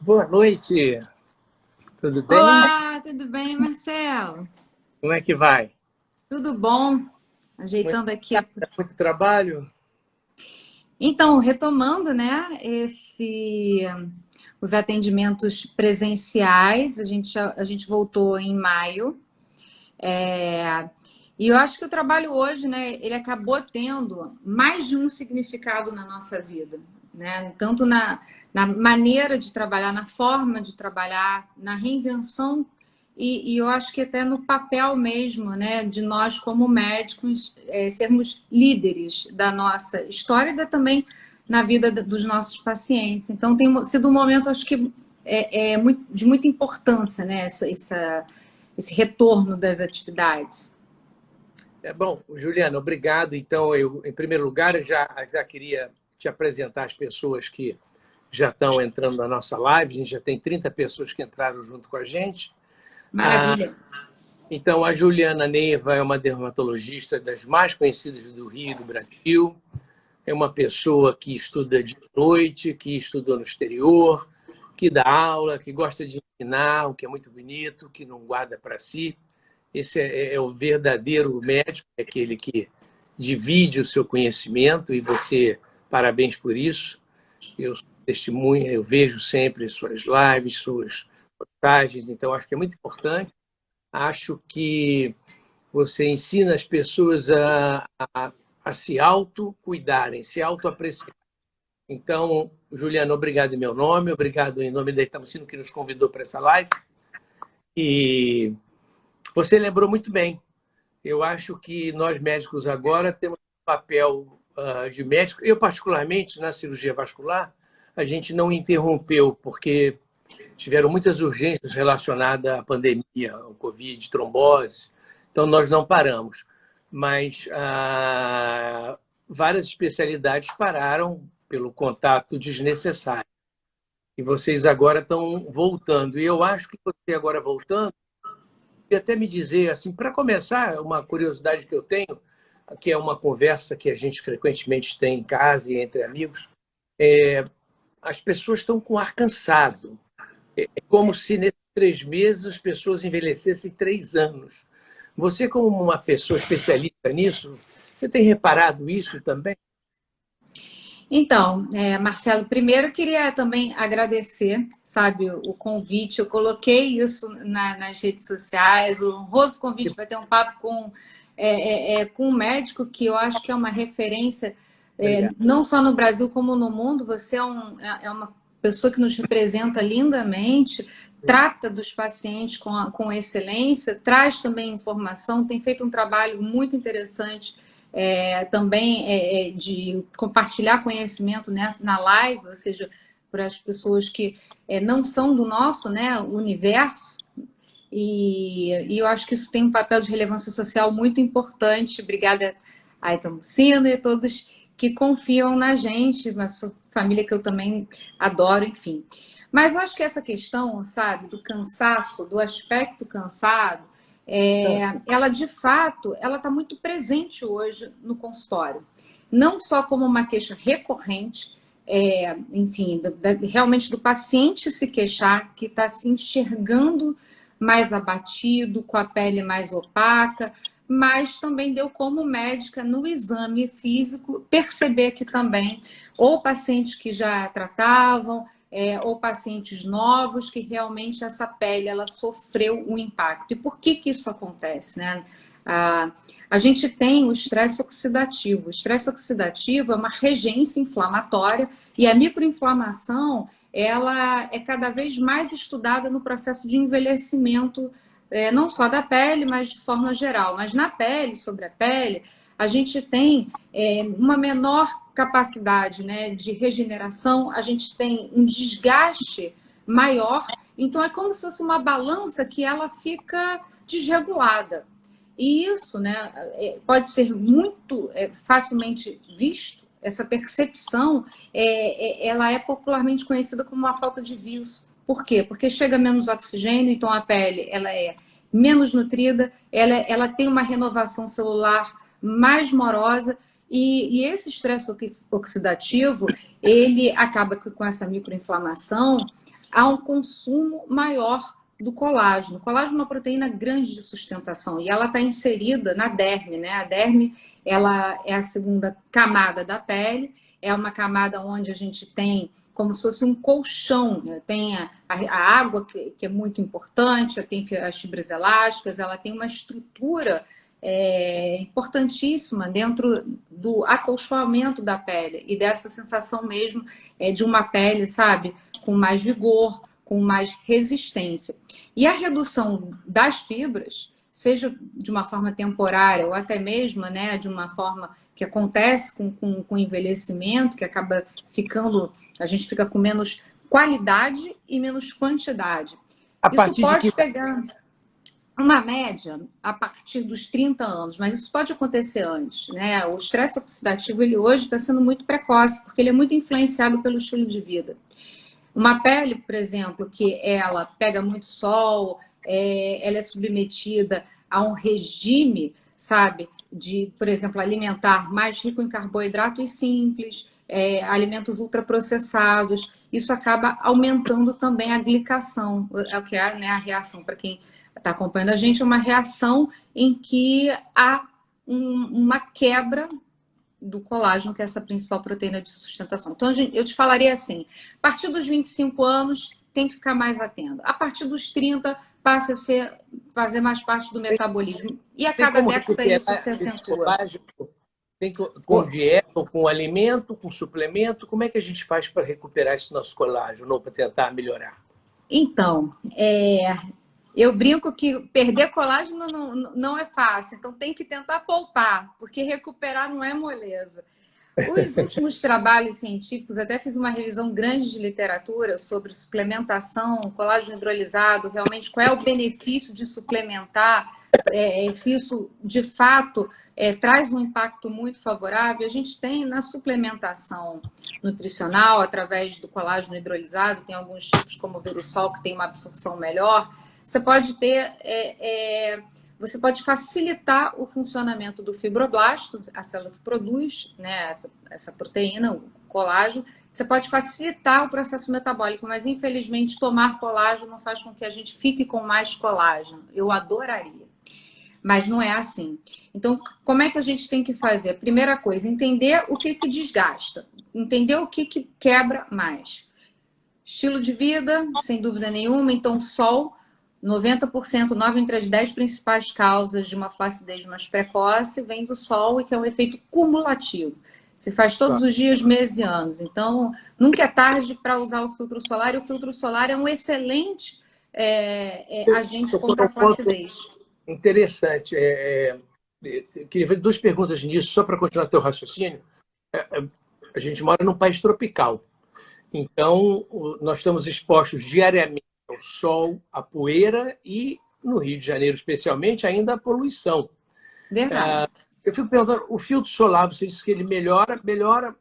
Boa noite. Tudo bem? Olá, tudo bem, Marcelo? Como é que vai? Tudo bom? Muito, Ajeitando aqui. muito trabalho? Então, retomando, né, os atendimentos presenciais, a gente voltou em maio. E eu acho que o trabalho hoje, né, ele acabou tendo mais de um significado na nossa vida, né? Tanto na maneira de trabalhar, na forma de trabalhar, na reinvenção e eu acho que até no papel mesmo, né, de nós como médicos sermos líderes da nossa história e também na vida dos nossos pacientes. Então tem sido um momento, acho que de muita importância, né, esse retorno das atividades. Bom, Juliana, obrigado. Então, eu, em primeiro lugar, já queria te apresentar as pessoas que já estão entrando na nossa live. A gente já tem 30 pessoas que entraram junto com a gente. Maravilha. Então, a Juliana Neiva é uma dermatologista das mais conhecidas do Rio e do Brasil. É uma pessoa que estuda de noite, que estudou no exterior, que dá aula, que gosta de ensinar, o que é muito bonito, que não guarda para si. Esse é o verdadeiro médico, é aquele que divide o seu conhecimento e você, parabéns por isso. Eu sou testemunha, eu vejo sempre suas lives, suas postagens, então acho que é muito importante. Acho que você ensina as pessoas a se autocuidarem, se autoapreciarem. Então, Juliana, obrigado em meu nome, obrigado em nome da Itamacino que nos convidou para essa live. E você lembrou muito bem. Eu acho que nós médicos agora temos um papel de médico. Eu, particularmente, na cirurgia vascular, a gente não interrompeu, porque tiveram muitas urgências relacionadas à pandemia, ao Covid, trombose. Então, nós não paramos. Mas várias especialidades pararam pelo contato desnecessário. E vocês agora estão voltando. E eu acho que você agora voltando, e até me dizer, assim, para começar, uma curiosidade que eu tenho, que é uma conversa que a gente frequentemente tem em casa e entre amigos, as pessoas estão com ar cansado. É como se nesses 3 meses as pessoas envelhecessem 3 anos. Você, como uma pessoa especialista nisso, você tem reparado isso também? Então, Marcelo, primeiro eu queria também agradecer, sabe, o convite. Eu coloquei isso nas redes sociais, o honroso convite para ter um papo com um médico que eu acho que é uma referência, não só no Brasil como no mundo. Você é uma pessoa que nos representa lindamente, trata dos pacientes com excelência, traz também informação, tem feito um trabalho muito interessante também de compartilhar conhecimento, né, na live, ou seja, para as pessoas que não são do nosso, né, universo, e eu acho que isso tem um papel de relevância social muito importante. Obrigada a Itamacino e a todos que confiam na gente, na sua família que eu também adoro, enfim. Mas eu acho que essa questão, sabe, do cansaço, do aspecto cansado, ela de fato, ela está muito presente hoje no consultório. Não só como uma queixa recorrente, enfim, realmente do paciente se queixar, que está se enxergando mais abatido, com a pele mais opaca, mas também deu como médica, no exame físico, perceber que também, ou pacientes que já tratavam, ou pacientes novos, que realmente essa pele ela sofreu um impacto. E por que isso acontece, né? A gente tem o estresse oxidativo. O estresse oxidativo é uma regência inflamatória e a microinflamação ela é cada vez mais estudada no processo de envelhecimento, não só da pele, mas de forma geral. Mas na pele, sobre a pele, a gente tem uma menor capacidade, né, de regeneração, a gente tem um desgaste maior, então é como se fosse uma balança que ela fica desregulada. E isso, né, pode ser muito facilmente visto. Essa percepção ela é popularmente conhecida como uma falta de vios. Por quê? Porque chega menos oxigênio, então a pele ela é menos nutrida, ela tem uma renovação celular mais morosa, e esse estresse oxidativo, ele acaba com essa microinflamação, há um consumo maior do colágeno. O colágeno é uma proteína grande de sustentação e ela está inserida na derme, né? A derme, ela é a segunda camada da pele, é uma camada onde a gente tem como se fosse um colchão, né? Tem a água, que é muito importante, tem as fibras elásticas, ela tem uma estrutura importantíssima dentro do acolchoamento da pele e dessa sensação mesmo de uma pele, sabe, com mais vigor, com mais resistência. E a redução das fibras, seja de uma forma temporária ou até mesmo, né, de uma forma que acontece com o envelhecimento, que acaba ficando, a gente fica com menos qualidade e menos quantidade. Isso pode pegar uma média a partir dos 30 anos, mas isso pode acontecer antes, né? O estresse oxidativo, ele hoje está sendo muito precoce, porque ele é muito influenciado pelo estilo de vida. Uma pele, por exemplo, que ela pega muito sol, ela é submetida a um regime, sabe, de, por exemplo, alimentar mais rico em carboidratos simples, alimentos ultraprocessados, isso acaba aumentando também a glicação, que é, né, a reação, para quem está acompanhando a gente, é uma reação em que há uma quebra do colágeno, que é essa principal proteína de sustentação. Então, eu te falaria assim, a partir dos 25 anos, tem que ficar mais atento. A partir dos 30, passa a fazer mais parte do metabolismo. E a cada década isso se acentua. Tem com dieta, com alimento, com suplemento, como é que a gente faz para recuperar esse nosso colágeno ou para tentar melhorar? Então, eu brinco que perder colágeno não é fácil, então tem que tentar poupar, porque recuperar não é moleza. Os últimos trabalhos científicos, até fiz uma revisão grande de literatura sobre suplementação, colágeno hidrolisado, realmente qual é o benefício de suplementar, se isso de fato traz um impacto muito favorável. A gente tem na suplementação nutricional, através do colágeno hidrolisado, tem alguns tipos como o Virusol, que tem uma absorção melhor. Você pode ter, você pode facilitar o funcionamento do fibroblasto, a célula que produz, né, essa proteína, o colágeno. Você pode facilitar o processo metabólico, mas infelizmente tomar colágeno não faz com que a gente fique com mais colágeno. Eu adoraria, mas não é assim. Então, como é que a gente tem que fazer? Primeira coisa, entender o que desgasta, entender o que quebra mais. Estilo de vida, sem dúvida nenhuma, então sol. 90%, 9 entre as 10 principais causas de uma flacidez mais precoce vem do sol e que é um efeito cumulativo. Se faz todos os dias, meses e anos. Então, nunca é tarde para usar o filtro solar. E o filtro solar é um excelente agente contra a flacidez. Interessante. Queria fazer duas perguntas nisso, só para continuar teu raciocínio. A gente mora num país tropical. Então, nós estamos expostos diariamente ao sol, à poeira e, no Rio de Janeiro especialmente, ainda à poluição. Verdade. Eu fico perguntando, o filtro solar, você disse que ele melhora,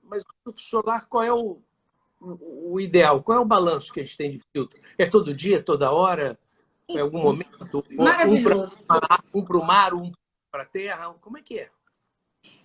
mas o filtro solar, qual é o ideal? Qual é o balanço que a gente tem de filtro? É todo dia, toda hora? Em algum momento? Maravilhoso. Um para o mar, um para a terra? Como é que é?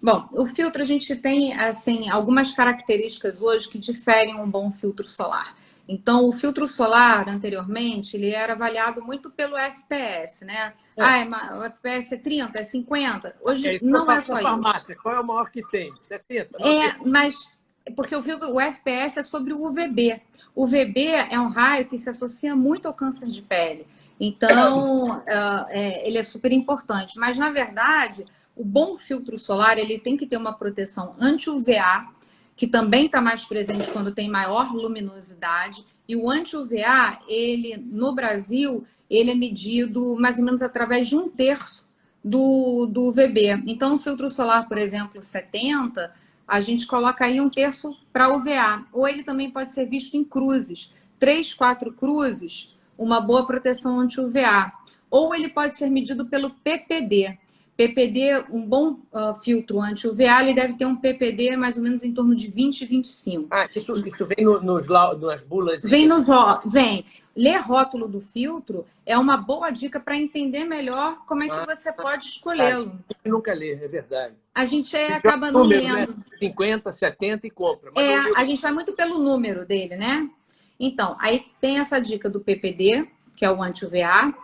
Bom, o filtro a gente tem assim algumas características hoje que diferem um bom filtro solar. Então, o filtro solar, anteriormente, ele era avaliado muito pelo FPS, né? O FPS é 30, é 50. Hoje não é só farmácia. Isso. Qual é o maior que tem? 70? 90? Mas porque o FPS é sobre o UVB. O UVB é um raio que se associa muito ao câncer de pele. Então, ele é super importante. Mas, na verdade, o bom filtro solar ele tem que ter uma proteção anti-UVA, que também está mais presente quando tem maior luminosidade. E o anti-UVA, ele, no Brasil, ele é medido mais ou menos através de 1/3 do UVB. Então, o filtro solar, por exemplo, 70, a gente coloca aí 1/3 para UVA. Ou ele também pode ser visto em cruzes. 3, 4 cruzes, uma boa proteção anti-UVA. Ou ele pode ser medido pelo PPD. PPD, um bom filtro anti-UVA, ele deve ter um PPD mais ou menos em torno de 20 e 25. Isso vem nas bulas? Vem. Ler rótulo do filtro é uma boa dica para entender melhor como é que você pode escolhê-lo. Nunca lê, é verdade. A gente acaba não lendo. Né? 50, 70 e compra. A gente vai muito pelo número dele, né? Então, aí tem essa dica do PPD, que é o anti-UVA,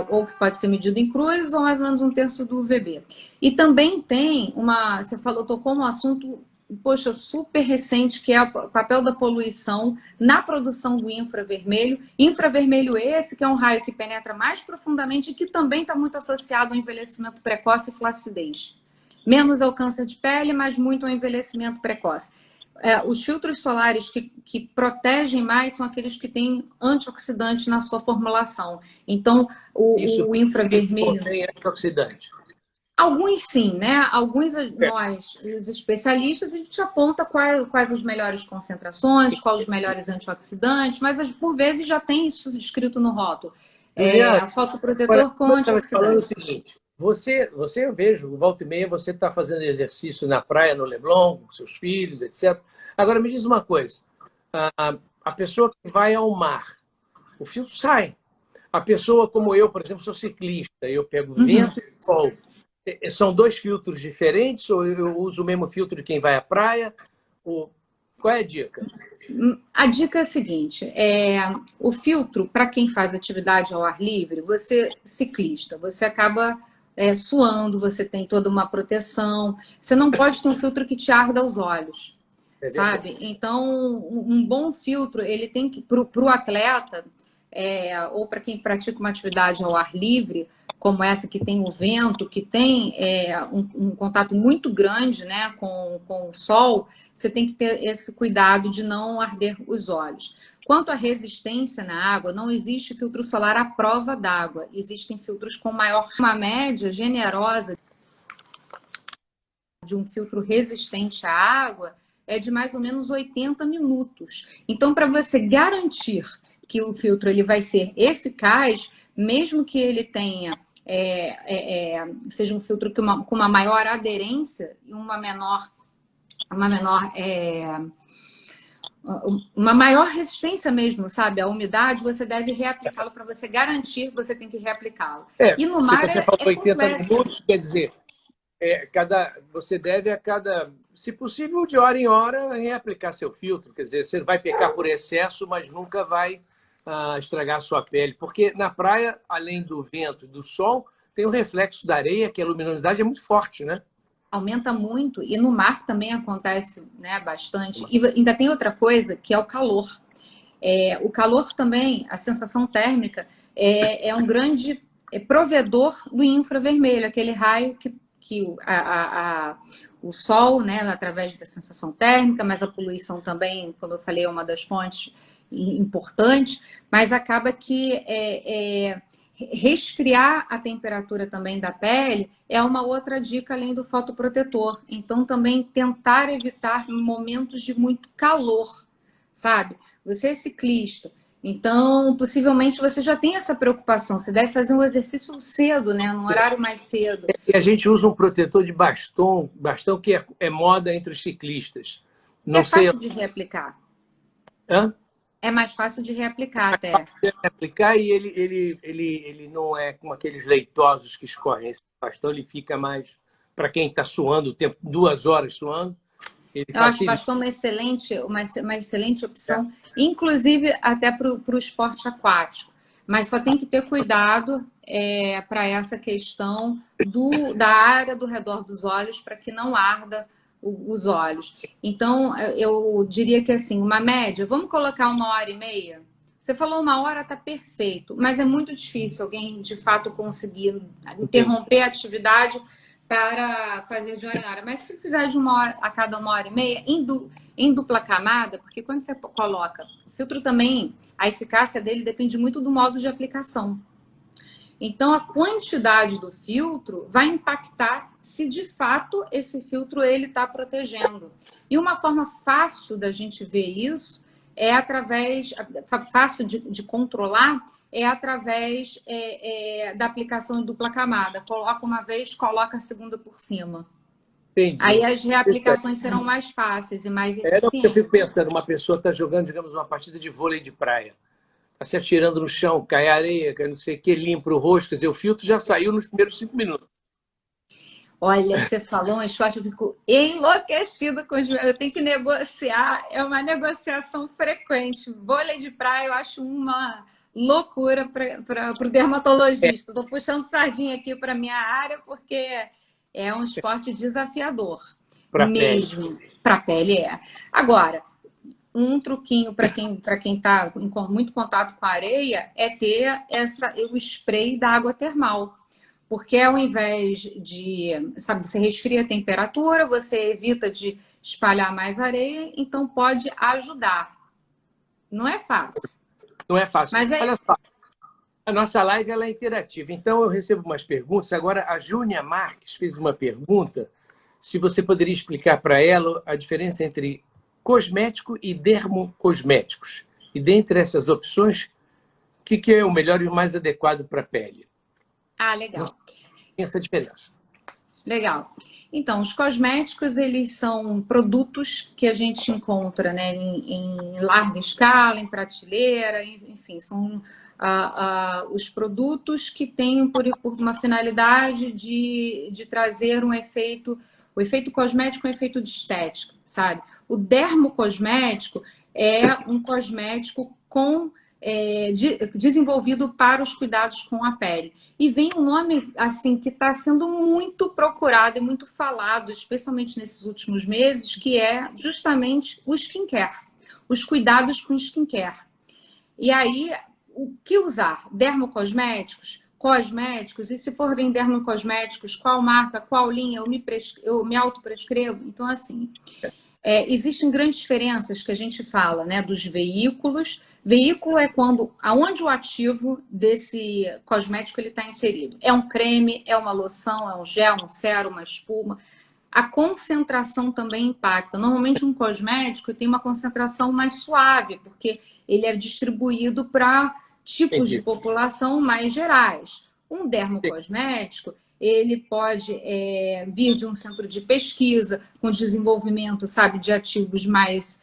ou que pode ser medido em cruz, ou mais ou menos 1/3 do UVB. E também tem você tocou um assunto, poxa, super recente, que é o papel da poluição na produção do infravermelho. Infravermelho esse, que é um raio que penetra mais profundamente e que também está muito associado ao envelhecimento precoce e flacidez. Menos ao câncer de pele, mas muito ao envelhecimento precoce. Os filtros solares que protegem mais são aqueles que têm antioxidante na sua formulação. Então, o infravermelho... Tem antioxidante. Alguns sim, né? Alguns nós, os especialistas, a gente aponta quais as melhores concentrações, quais os melhores antioxidantes, mas por vezes já tem isso escrito no rótulo. Fotoprotetor com antioxidante. Falando o seguinte, eu vejo, volta e meia, você está fazendo exercício na praia, no Leblon, com seus filhos, etc. Agora, me diz uma coisa. A pessoa que vai ao mar, o filtro sai. A pessoa como eu, por exemplo, sou ciclista, eu pego vento e sol. São dois filtros diferentes ou eu uso o mesmo filtro de quem vai à praia? Qual é a dica? A dica é a seguinte, o filtro, para quem faz atividade ao ar livre, ciclista, você acaba suando, você tem toda uma proteção, você não pode ter um filtro que te arda os olhos, sabe? Então, um bom filtro, ele tem que, para o atleta, ou para quem pratica uma atividade ao ar livre, como essa que tem o vento, que tem um contato muito grande, né, com o sol, você tem que ter esse cuidado de não arder os olhos. Quanto à resistência na água, não existe filtro solar à prova d'água. Existem filtros com uma média generosa de um filtro resistente à água é de mais ou menos 80 minutos. Então, para você garantir que o filtro ele vai ser eficaz, mesmo que ele tenha seja um filtro com uma maior aderência e uma maior resistência mesmo, sabe? A umidade, você deve reaplicá-lo. Para você garantir, você tem que reaplicá-lo. E no mar você falou 80 minutos, quer dizer, você deve se possível, de hora em hora, reaplicar seu filtro. Quer dizer, você vai pecar por excesso, mas nunca vai estragar a sua pele. Porque na praia, além do vento e do sol, tem o reflexo da areia, que a luminosidade é muito forte, né? Aumenta muito. E no mar também acontece, né, bastante. E ainda tem outra coisa, que é o calor. O calor também, a sensação térmica, é um grande provedor do infravermelho, aquele raio que o sol, né, através da sensação térmica, mas a poluição também, como eu falei, é uma das fontes importantes, mas acaba que resfriar a temperatura também da pele é uma outra dica além do fotoprotetor. Então, também tentar evitar momentos de muito calor, sabe? Você é ciclista, então, possivelmente, você já tem essa preocupação. Você deve fazer um exercício cedo, né? Num horário mais cedo. E a gente usa um protetor de bastão que é moda entre os ciclistas. Não sei... fácil de reaplicar. Hã? É mais fácil de reaplicar até. É fácil de reaplicar e ele não é como aqueles leitosos que escorrem. Esse bastão ele fica mais para quem está suando o tempo, 2 horas suando. Eu acho o bastão uma excelente opção, inclusive até para o esporte aquático. Mas só tem que ter cuidado para essa questão da área do redor dos olhos, para que não arda os olhos. Então, eu diria que assim, uma média, vamos colocar 1h30? Você falou 1 hora, está perfeito, mas é muito difícil alguém, de fato, conseguir interromper a atividade para fazer de hora em hora. Mas se fizer de 1 hora a cada 1h30, em dupla camada, porque quando você coloca o filtro também, a eficácia dele depende muito do modo de aplicação. Então, a quantidade do filtro vai impactar se, de fato, esse filtro ele está protegendo. E uma forma fácil da gente ver isso fácil de controlar, através da aplicação em dupla camada. Coloca uma vez, coloca a segunda por cima. Entendi. Aí as reaplicações serão mais fáceis e mais eficientes. Eu fico pensando, uma pessoa está jogando, digamos, uma partida de vôlei de praia. Está se atirando no chão, cai areia, cai não sei o que, limpa o rosto. Quer dizer, o filtro já saiu nos primeiros 5 minutos. Olha, você falou um esporte, eu fico enlouquecida com os meus. Eu tenho que negociar, é uma negociação frequente. Vôlei de praia eu acho uma loucura para o dermatologista. Estou puxando sardinha aqui para minha área porque é um esporte desafiador. Para a pele. Mesmo. Para a pele é. Agora, um truquinho para quem está em muito contato com a areia é ter o spray da água termal. Porque ao invés de, sabe, você resfria a temperatura, você evita de espalhar mais areia, então pode ajudar. Não é fácil. Não é fácil. Mas Olha só, a nossa live ela é interativa. Então eu recebo umas perguntas. Agora a Júnia Marques fez uma pergunta. Se você poderia explicar para ela a diferença entre cosmético e dermocosméticos. E dentre essas opções, o que é o melhor e o mais adequado para a pele? Ah, legal. Tem essa diferença. Legal. Então, os cosméticos, eles são produtos que a gente encontra, né, em larga escala, em prateleira, enfim, são os produtos que têm por uma finalidade de trazer um efeito, o efeito cosmético é um efeito de estética, sabe? O dermocosmético é um cosmético desenvolvido para os cuidados com a pele. E vem um nome assim que está sendo muito procurado e muito falado, especialmente nesses últimos meses, que é justamente o skincare, os cuidados com skincare. E aí, o que usar? Dermocosméticos? Cosméticos? E se forem dermocosméticos, qual marca, qual linha? Eu me autoprescrevo? Então, assim, existem grandes diferenças que a gente fala, né, dos veículos. Veículo é aonde o ativo desse cosmético ele está inserido. É um creme, é uma loção, é um gel, um sérum, uma espuma. A concentração também impacta. Normalmente um cosmético tem uma concentração mais suave, porque ele é distribuído para tipos de população mais gerais. Um dermocosmético ele pode vir de um centro de pesquisa, com desenvolvimento, sabe, de ativos mais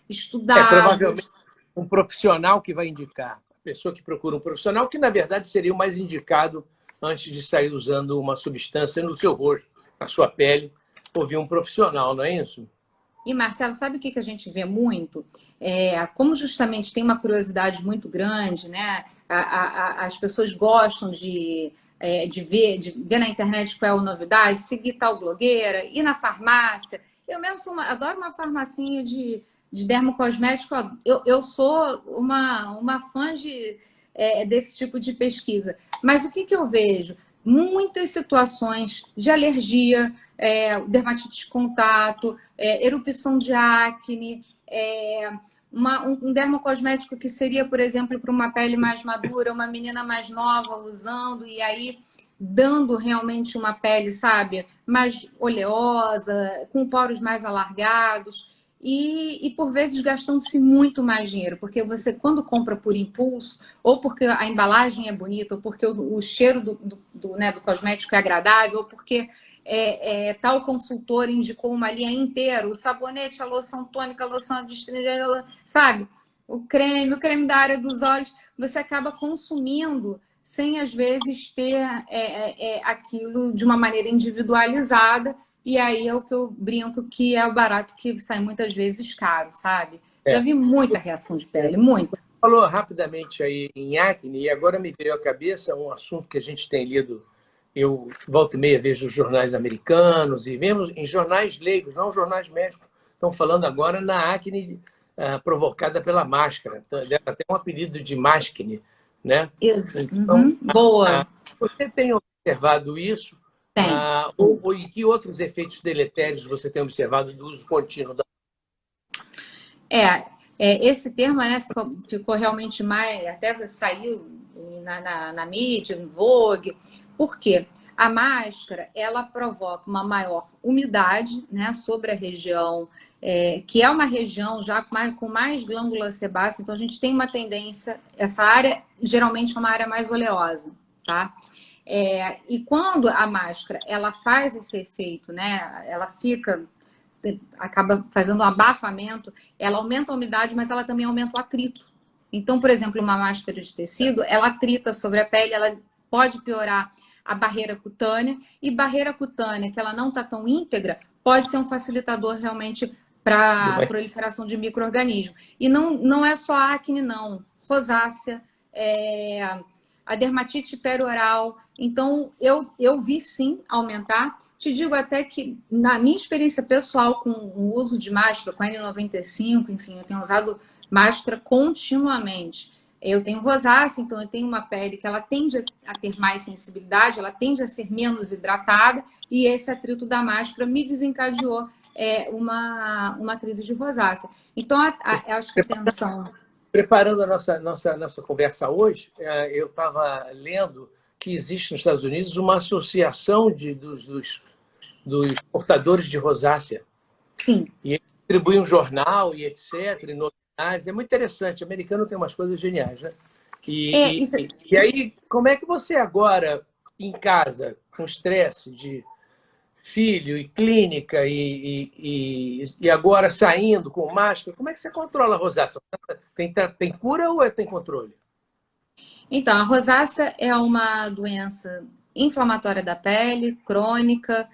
estudados. Provavelmente um profissional que vai indicar, a pessoa que procura um profissional, que na verdade seria o mais indicado antes de sair usando uma substância no seu rosto, na sua pele, ouvir um profissional, não é isso? E, Marcelo, sabe o que a gente vê muito? Como justamente tem uma curiosidade muito grande, né? As pessoas gostam de ver na internet qual é a novidade, seguir tal blogueira, ir na farmácia. Eu mesmo adoro uma farmacinha de dermocosmético. Eu sou uma fã desse tipo de pesquisa. Mas o que eu vejo? Muitas situações de alergia, dermatite de contato, erupção de acne, um dermocosmético que seria, por exemplo, para uma pele mais madura, uma menina mais nova usando, e aí dando realmente uma pele, sabe, mais oleosa, com poros mais alargados. E por vezes gastando-se muito mais dinheiro, porque você quando compra por impulso, ou porque a embalagem é bonita, ou porque o cheiro do cosmético é agradável, ou porque tal consultor indicou uma linha inteira, o sabonete, a loção tônica, a loção adstringente, sabe? O creme da área dos olhos, você acaba consumindo sem às vezes ter aquilo de uma maneira individualizada. E aí é o que eu brinco que é o barato que sai muitas vezes caro, sabe? Já vi muita reação de pele, muito. Falou rapidamente aí em acne e agora me veio à cabeça um assunto que a gente tem lido. Eu volta e meia vejo os jornais americanos e vemos em jornais leigos, não jornais médicos, estão falando agora na acne provocada pela máscara. Até um apelido de maskne, né? Então, boa. Você tem observado isso? Tem. E que outros efeitos deletérios você tem observado do uso contínuo da... Esse termo, né, ficou realmente mais, até saiu na mídia, em Vogue. Por quê? A máscara, ela provoca uma maior umidade, né, sobre a região, que é uma região já com mais glândula sebácea, então a gente tem uma tendência, essa área geralmente é uma área mais oleosa, tá? E quando a máscara ela faz esse efeito, né, ela acaba fazendo um abafamento, ela aumenta a umidade, mas ela também aumenta o atrito. Então, por exemplo, uma máscara de tecido, ela atrita sobre a pele, ela pode piorar a barreira cutânea, e barreira cutânea, que ela não está tão íntegra, pode ser um facilitador realmente para a proliferação de micro-organismos. E não é só acne, não. Rosácea, a dermatite perioral. Então, eu vi sim aumentar. Te digo até que, na minha experiência pessoal com o uso de máscara, com a N95, enfim, eu tenho usado máscara continuamente. Eu tenho rosácea, então eu tenho uma pele que ela tende a ter mais sensibilidade, ela tende a ser menos hidratada, e esse atrito da máscara me desencadeou uma crise de rosácea. Então, eu acho que a atenção... Preparando a nossa conversa hoje, eu estava lendo que existe nos Estados Unidos uma associação dos portadores de rosácea. Sim. E eles distribuem um jornal e etc., e novidades. É muito interessante. O americano tem umas coisas geniais, né? E aí, como é que você agora, em casa, com estresse de filho e clínica e agora saindo com máscara, como é que você controla a rosácea? Tem cura ou tem controle? Então, a rosácea é uma doença inflamatória da pele, crônica,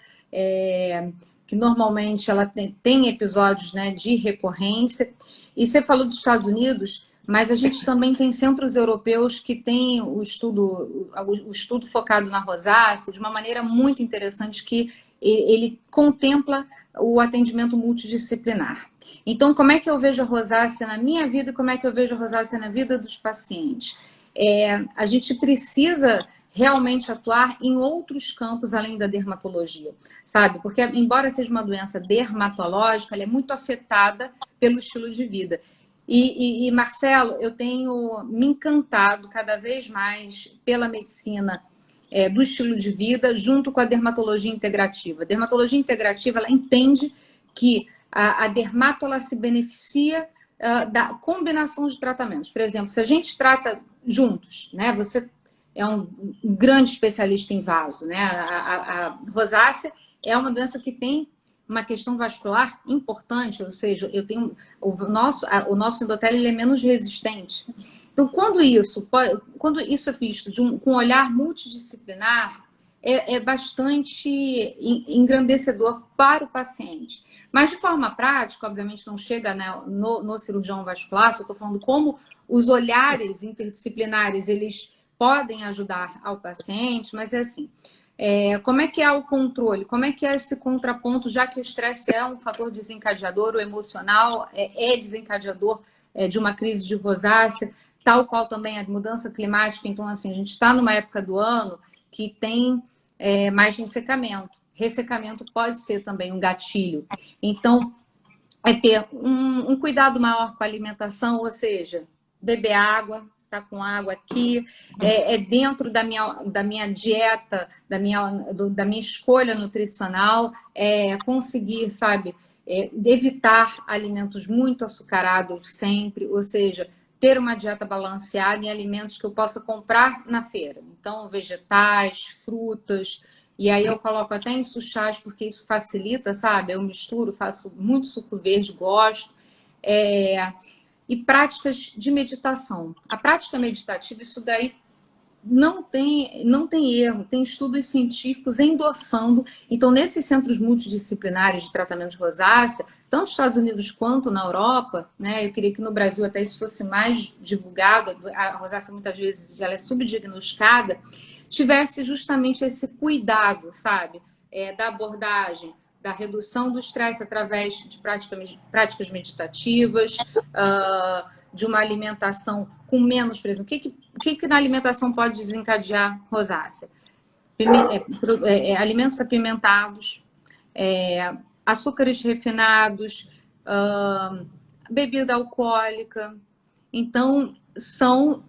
que normalmente ela tem episódios, né, de recorrência. E você falou dos Estados Unidos, mas a gente também tem centros europeus que têm o estudo focado na rosácea de uma maneira muito interessante, que ele contempla o atendimento multidisciplinar. Então, como é que eu vejo a rosácea na minha vida e como é que eu vejo a rosácea na vida dos pacientes? A gente precisa realmente atuar em outros campos além da dermatologia, sabe? Porque, embora seja uma doença dermatológica, ela é muito afetada pelo estilo de vida. E Marcelo, eu tenho me encantado cada vez mais pela medicina do estilo de vida junto com a dermatologia integrativa. A dermatologia integrativa, ela entende que a dermato, ela se beneficia da combinação de tratamentos. Por exemplo, se a gente trata juntos, né? Você é um grande especialista em vaso, né? A rosácea é uma doença que tem uma questão vascular importante, ou seja, o nosso endotélio ele é menos resistente. Então, quando isso é visto com um olhar multidisciplinar, é bastante engrandecedor para o paciente. Mas, de forma prática, obviamente não chega, né, no cirurgião vascular, só estou falando como os olhares interdisciplinares eles podem ajudar ao paciente, mas é assim, como é que é o controle? Como é que é esse contraponto, já que o estresse é um fator desencadeador, o emocional é desencadeador de uma crise de rosácea, tal qual também a mudança climática. Então, assim, a gente está numa época do ano que tem mais ressecamento. Ressecamento pode ser também um gatilho. Então, é ter um cuidado maior com a alimentação, ou seja, beber água, tá com água aqui, dentro da minha dieta, da minha escolha nutricional, conseguir, sabe, evitar alimentos muito açucarados sempre, ou seja, ter uma dieta balanceada em alimentos que eu possa comprar na feira. Então, vegetais, frutas, e aí eu coloco até em suchás, porque isso facilita, sabe? Eu misturo, faço muito suco verde, gosto. E práticas de meditação. A prática meditativa, isso daí não tem erro, tem estudos científicos endossando. Então, nesses centros multidisciplinares de tratamento de rosácea, tanto nos Estados Unidos quanto na Europa, né, eu queria que no Brasil até isso fosse mais divulgado, a rosácea muitas vezes ela é subdiagnosticada, tivesse justamente esse cuidado, sabe, da abordagem, da redução do estresse através de práticas meditativas, de uma alimentação com menos presunto. O que na alimentação pode desencadear rosácea? Alimentos apimentados, açúcares refinados, bebida alcoólica. Então, são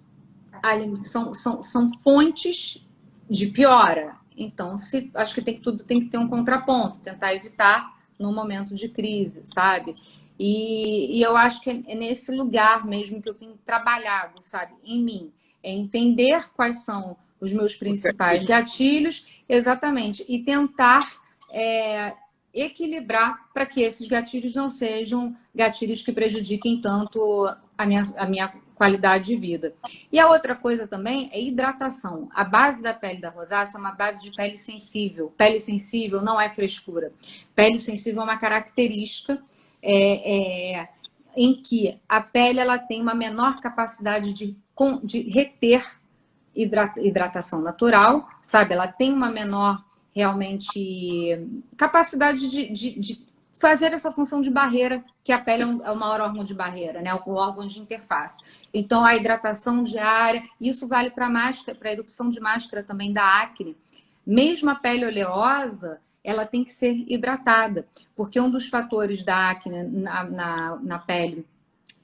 fontes de piora. Então, acho que tudo tem que ter um contraponto, tentar evitar no momento de crise, sabe? E eu acho que é nesse lugar mesmo que eu tenho trabalhado, sabe? Em mim. É entender quais são os meus principais gatilhos, exatamente, e tentar equilibrar para que esses gatilhos não sejam gatilhos que prejudiquem tanto a minha qualidade de vida. E a outra coisa também é hidratação. A base da pele da rosácea é uma base de pele sensível. Pele sensível não é frescura. Pele sensível é uma característica em que a pele ela tem uma menor capacidade de reter hidratação natural, sabe? Ela tem uma menor, realmente, capacidade de fazer essa função de barreira, que a pele é o maior órgão de barreira, né? O órgão de interface. Então, a hidratação diária, isso vale para a máscara, para a erupção de máscara também da acne. Mesmo a pele oleosa, ela tem que ser hidratada, porque um dos fatores da acne na pele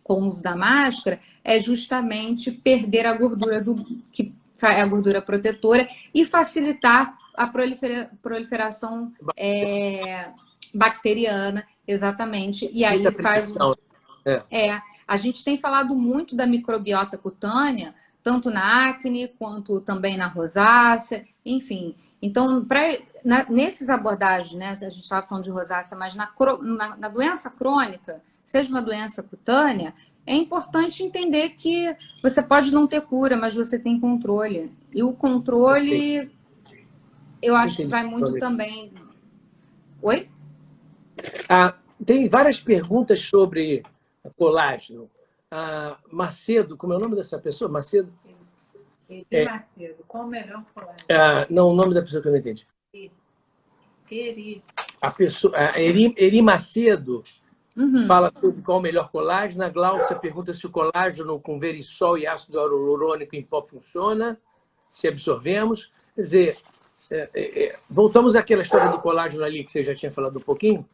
com o uso da máscara é justamente perder a gordura que é a gordura protetora e facilitar a proliferação bacteriana, exatamente. E aí faz... a gente tem falado muito da microbiota cutânea, tanto na acne quanto também na rosácea, enfim. Então, nesses abordagens, né, a gente estava falando de rosácea, mas na doença crônica, seja uma doença cutânea, é importante entender que você pode não ter cura, mas você tem controle. E o controle, eu acho que vai muito também... Oi? Tem várias perguntas sobre colágeno. Macedo, como é o nome dessa pessoa? Macedo? Macedo, qual o melhor colágeno? Não, o nome da pessoa que eu não entendi. Eri Macedo fala sobre qual o melhor colágeno. A Glaucia pergunta se o colágeno com verisol e ácido hialurônico em pó funciona, se absorvemos. Quer dizer, voltamos àquela história do colágeno ali que você já tinha falado um pouquinho.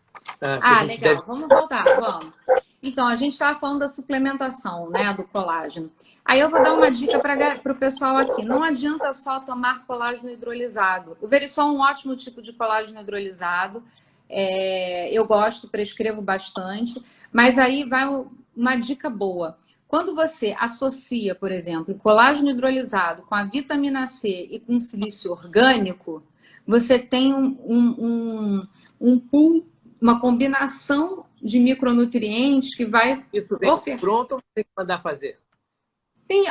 Legal. Vamos voltar, vamos. Então, a gente estava falando da suplementação, né, do colágeno. Aí eu vou dar uma dica para o pessoal aqui. Não adianta só tomar colágeno hidrolisado. O verisol é um ótimo tipo de colágeno hidrolisado. Eu gosto, prescrevo bastante. Mas aí vai uma dica boa. Quando você associa, por exemplo, colágeno hidrolisado com a vitamina C e com silício orgânico, você tem um pool, uma combinação de micronutrientes que vai... Isso vem pronto ou tem que mandar fazer? Tem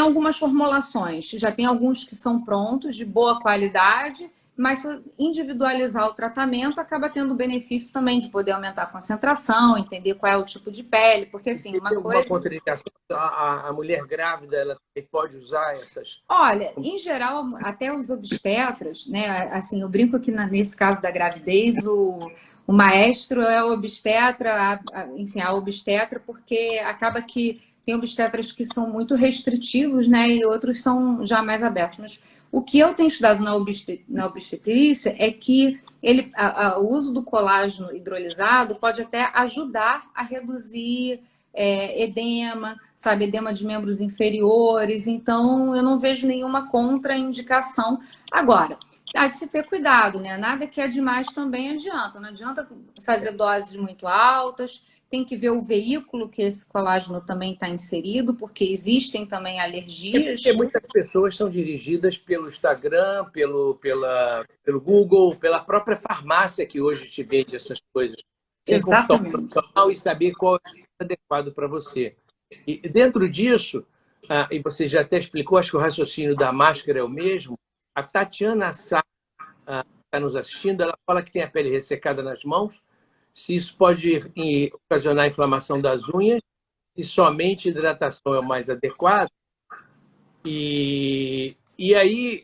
algumas formulações, já tem alguns que são prontos, de boa qualidade, mas se individualizar o tratamento, acaba tendo o benefício também de poder aumentar a concentração, entender qual é o tipo de pele, porque assim, uma coisa... Uma contraindicação, a mulher grávida, ela pode usar essas... Olha, em geral, até os obstetras, né, assim, eu brinco que nesse caso da gravidez, o maestro é o obstetra, enfim, a obstetra, porque acaba que tem obstetras que são muito restritivos, né, e outros são já mais abertos. Mas o que eu tenho estudado na obstetrícia é que o uso do colágeno hidrolisado pode até ajudar a reduzir edema, sabe, edema de membros inferiores. Então, eu não vejo nenhuma contraindicação. Agora, há de se ter cuidado, né? Nada que é demais também adianta. Não adianta fazer doses muito altas. Tem que ver o veículo que esse colágeno também está inserido, porque existem também alergias. Porque muitas pessoas são dirigidas pelo Instagram, pelo Google, pela própria farmácia que hoje te vende essas coisas. Sem consultar um profissional e saber qual é o adequado para você. E dentro disso, e você já até explicou, acho que o raciocínio da máscara é o mesmo, a Tatiana Sá está nos assistindo, ela fala que tem a pele ressecada nas mãos, se isso pode ocasionar inflamação das unhas, se somente hidratação é o mais adequado. E aí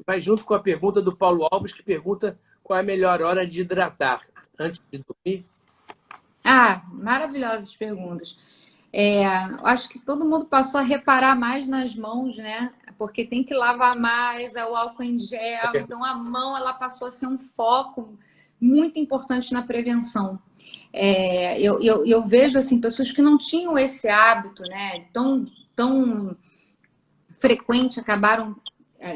vai junto com a pergunta do Paulo Alves, que pergunta qual é a melhor hora de hidratar, antes de dormir. Maravilhosas perguntas. Acho que todo mundo passou a reparar mais nas mãos, né? Porque tem que lavar mais, o álcool em gel. Então, a mão ela passou a ser um foco muito importante na prevenção. Eu vejo assim, pessoas que não tinham esse hábito, né, tão frequente, acabaram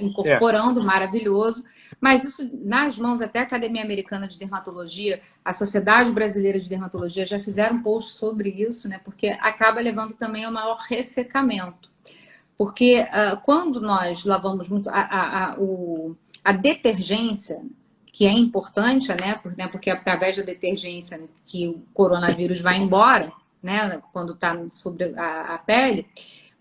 incorporando, maravilhoso. Mas isso, nas mãos, até a Academia Americana de Dermatologia, a Sociedade Brasileira de Dermatologia já fizeram um post sobre isso, né? Porque acaba levando também ao maior ressecamento. Porque quando nós lavamos muito, a detergência, que é importante, né? Porque é através da detergência que o coronavírus vai embora, né? Quando está sobre a pele.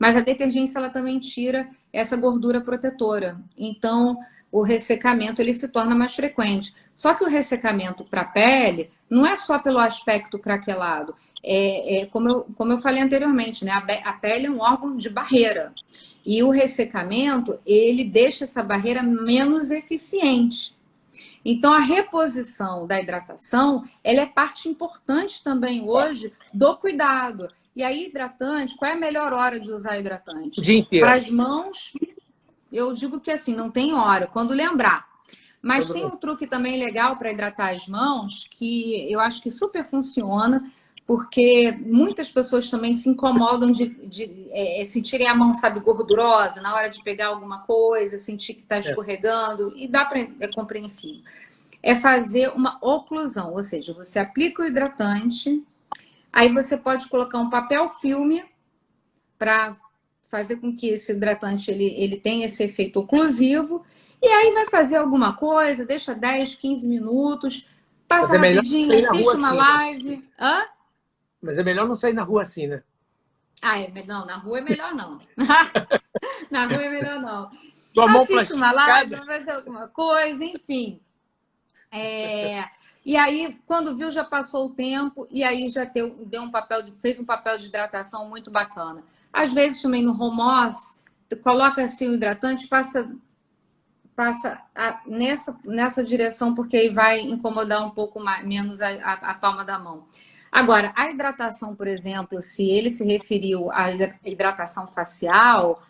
mas a detergência ela também tira essa gordura protetora. Então, o ressecamento ele se torna mais frequente. Só que o ressecamento para a pele não é só pelo aspecto craquelado. Como eu falei anteriormente, né? A pele é um órgão de barreira. E o ressecamento, ele deixa essa barreira menos eficiente. Então, a reposição da hidratação, ela é parte importante também hoje do cuidado. E aí, hidratante, qual é a melhor hora de usar hidratante? O dia inteiro. Para as mãos, eu digo que assim, não tem hora, quando lembrar. Mas tem um truque também legal para hidratar as mãos, que eu acho que super funciona, porque muitas pessoas também se incomodam de sentirem a mão, sabe, gordurosa, na hora de pegar alguma coisa, sentir que está escorregando, e é compreensível. É fazer uma oclusão, ou seja, você aplica o hidratante, aí você pode colocar um papel filme para fazer com que esse hidratante ele tenha esse efeito oclusivo, e aí vai fazer alguma coisa, deixa 10, 15 minutos, passa rapidinho, assiste uma live. Hã? Mas é melhor não sair na rua assim, né? Não, na rua é melhor não. Na rua é melhor não. Sua mão assiste uma live, vai fazer alguma coisa, enfim. E aí, quando viu, já passou o tempo, e aí já fez um papel de hidratação muito bacana. Às vezes também no home office, coloca assim o hidratante, passa nessa direção, porque aí vai incomodar um pouco menos a palma da mão. Agora, a hidratação, por exemplo, se ele se referiu à hidratação facial,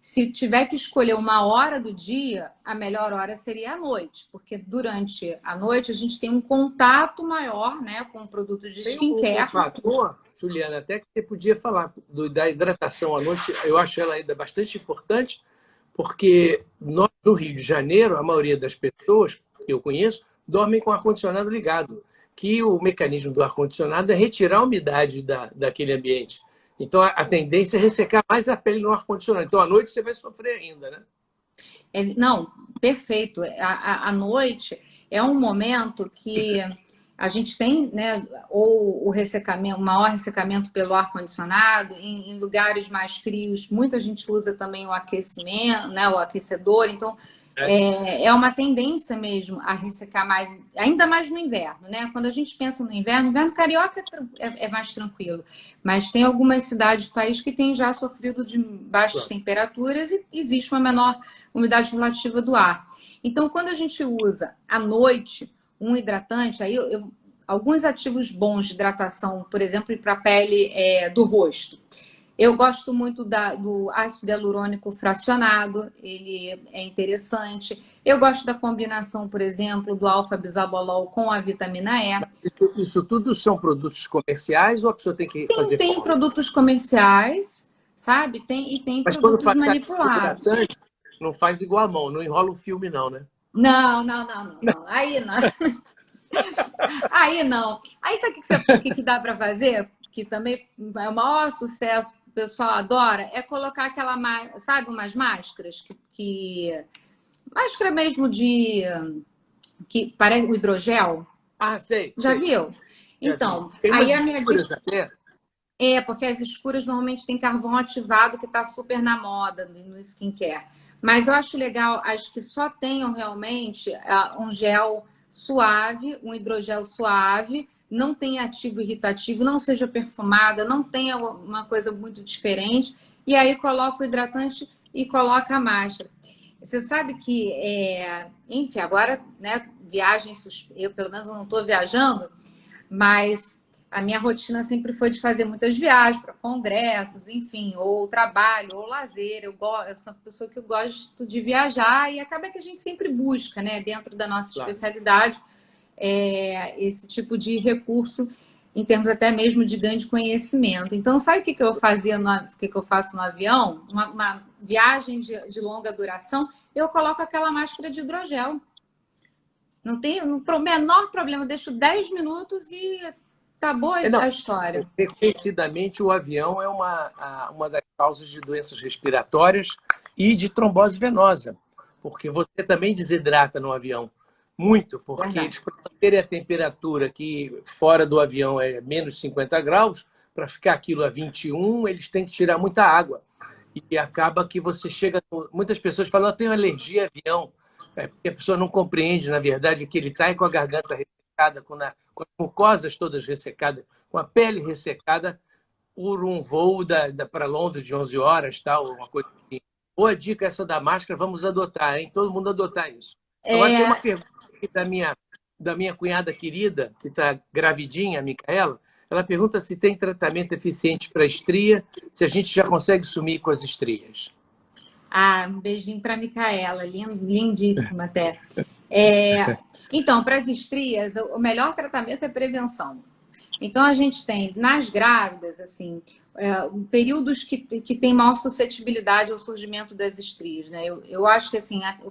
se tiver que escolher uma hora do dia, a melhor hora seria à noite, porque durante a noite a gente tem um contato maior, né, com produtos de skincare. Tem um fator, Juliana, até que você podia falar da hidratação à noite, eu acho ela ainda bastante importante, porque nós, no Rio de Janeiro, a maioria das pessoas que eu conheço dormem com o ar-condicionado ligado, que o mecanismo do ar-condicionado é retirar a umidade daquele ambiente. Então, a tendência é ressecar mais a pele no ar-condicionado. Então, à noite você vai sofrer ainda, né? Não, perfeito. A noite é um momento que a gente tem, né, ou o ressecamento, o maior ressecamento pelo ar-condicionado, em lugares mais frios, muita gente usa também o aquecimento, né, o aquecedor, então é uma tendência mesmo a ressecar mais, ainda mais no inverno, né? Quando a gente pensa no inverno carioca é mais tranquilo, mas tem algumas cidades do país que têm já sofrido de baixas temperaturas e existe uma menor umidade relativa do ar. Então, quando a gente usa à noite um hidratante, aí alguns ativos bons de hidratação, por exemplo, para a pele do rosto. Eu gosto muito do ácido hialurônico fracionado, ele é interessante. Eu gosto da combinação, por exemplo, do alfa-bisabolol com a vitamina E. Isso tudo são produtos comerciais ou a pessoa tem que fazer? Tem produtos comerciais, sabe? Tem mas produtos quando manipulados. Não faz igual a mão, não enrola o filme não, né? Não. Aí não. Aí não. Aí sabe o que dá para fazer? Que também é o maior sucesso, o pessoal adora, é colocar aquela, sabe, umas máscaras máscara mesmo que parece o hidrogel. Sei. Já viu? Então, aí a minha dica porque as escuras normalmente tem carvão ativado que está super na moda no skincare. Mas eu acho legal, acho que só tenham realmente um gel suave, um hidrogel suave, não tenha ativo irritativo, não seja perfumada, não tenha uma coisa muito diferente, e aí coloca o hidratante e coloca a máscara. Você sabe que, enfim, agora, né, eu pelo menos não estou viajando, mas a minha rotina sempre foi de fazer muitas viagens para congressos, enfim, ou trabalho, ou lazer. Eu sou uma pessoa que eu gosto de viajar e acaba que a gente sempre busca, né, dentro da nossa especialidade, esse tipo de recurso em termos até mesmo de ganho de conhecimento. Então, sabe o que eu fazia, o que eu faço no avião? Uma viagem de longa duração, eu coloco aquela máscara de hidrogel. Não tem o menor problema, eu deixo 10 minutos e tá boa a história. Reconhecidamente, o avião é uma das causas de doenças respiratórias e de trombose venosa, porque você também desidrata no avião. Muito, porque eles, para terem a temperatura que fora do avião é menos 50 graus, para ficar aquilo a 21, eles têm que tirar muita água. e acaba que você chega... Muitas pessoas falam, eu tenho alergia a avião, porque a pessoa não compreende, na verdade, que ele está com a garganta ressecada, com as mucosas todas ressecadas, com a pele ressecada, por um voo para Londres de 11 horas, tal, uma coisa assim. Boa dica essa da máscara, vamos adotar, hein? Todo mundo adotar isso. Agora tem uma pergunta aqui da minha cunhada querida, que está gravidinha, a Micaela. Ela pergunta se tem tratamento eficiente para estria, se a gente já consegue sumir com as estrias. Um beijinho para a Micaela, lindíssima até. Então, para as estrias, o melhor tratamento é prevenção. Então, a gente tem, nas grávidas, assim, períodos que tem maior suscetibilidade ao surgimento das estrias, né? Eu acho que, assim, o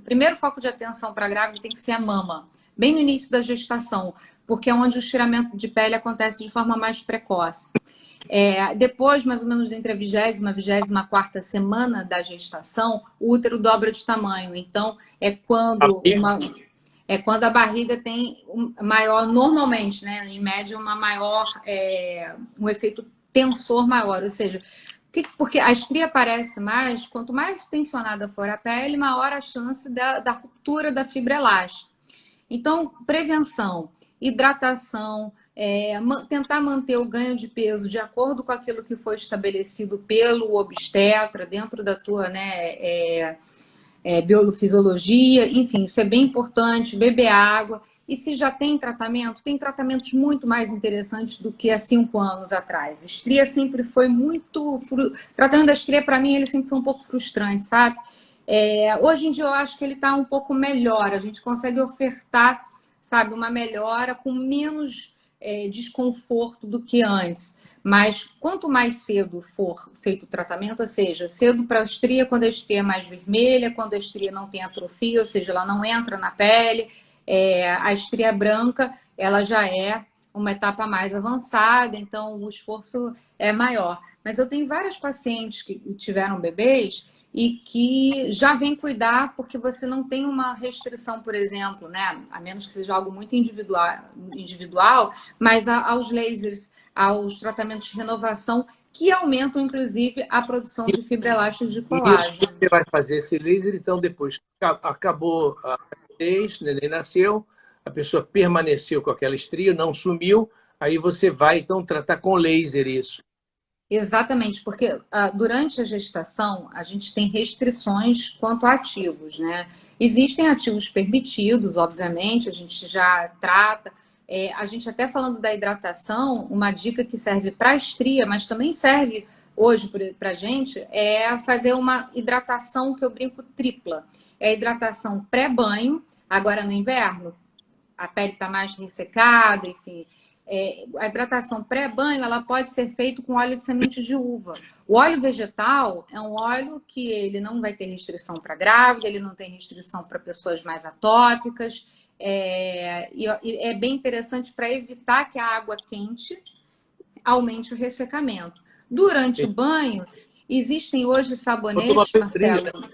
primeiro foco de atenção para a grávida tem que ser a mama, bem no início da gestação, porque é onde o estiramento de pele acontece de forma mais precoce. Depois, mais ou menos, entre a 20ª e 24ª semana da gestação, o útero dobra de tamanho. Então, é quando a barriga tem maior, normalmente, né, em média, um efeito tensor maior. Ou seja, porque a estria aparece mais, quanto mais tensionada for a pele, maior a chance da ruptura da fibra elástica. Então, prevenção, hidratação, tentar manter o ganho de peso de acordo com aquilo que foi estabelecido pelo obstetra dentro da tua, né, biofisiologia, enfim, isso é bem importante, beber água. E se já tem tratamentos muito mais interessantes do que há 5 anos atrás. Estria sempre foi muito... Tratamento da estria, para mim, ele sempre foi um pouco frustrante, sabe? Hoje em dia, eu acho que ele está um pouco melhor. A gente consegue ofertar, sabe, uma melhora com menos desconforto do que antes. Mas quanto mais cedo for feito o tratamento, ou seja, cedo para a estria, quando a estria é mais vermelha, quando a estria não tem atrofia, ou seja, ela não entra na pele, a estria branca, ela já é uma etapa mais avançada, então o esforço é maior. Mas eu tenho várias pacientes que tiveram bebês e que já vêm cuidar porque você não tem uma restrição, por exemplo, né? A menos que seja algo muito individual, mas aos lasers, aos tratamentos de renovação, que aumentam, inclusive, a produção de fibra elástica de colágeno. Isso você vai fazer esse laser, então, depois acabou a gravidez, o neném nasceu, a pessoa permaneceu com aquela estria, não sumiu, aí você vai, então, tratar com laser isso. Exatamente, porque durante a gestação a gente tem restrições quanto a ativos, né? Existem ativos permitidos, obviamente, a gente já trata. A gente até falando da hidratação, uma dica que serve para a estria, mas também serve hoje para a gente, é fazer uma hidratação que eu brinco tripla. É a hidratação pré-banho, agora no inverno, a pele está mais ressecada, enfim... a hidratação pré-banho ela pode ser feita com óleo de semente de uva. O óleo vegetal é um óleo que ele não vai ter restrição para grávida, ele não tem restrição para pessoas mais atópicas. E é bem interessante para evitar que a água quente aumente o ressecamento. Durante o banho, existem hoje sabonetes, Marcelo.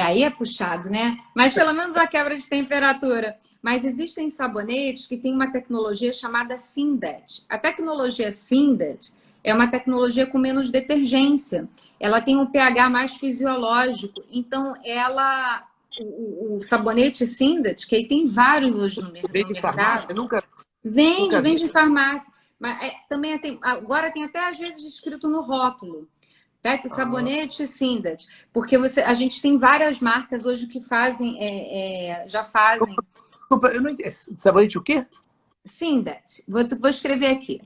Aí é puxado, né? Mas pelo menos a quebra de temperatura. Mas existem sabonetes que têm uma tecnologia chamada Sindet. A tecnologia Sindet é uma tecnologia com menos detergência. Ela tem um pH mais fisiológico. Então, o sabonete Sindet, que aí tem vários hoje no mercado. Vende em farmácia. Mas também agora tem até às vezes escrito no rótulo. Sabonete Sindet, porque a gente tem várias marcas hoje que fazem, já fazem. Desculpa, eu não entendi. Sabonete o quê? Sindet. Vou escrever aqui.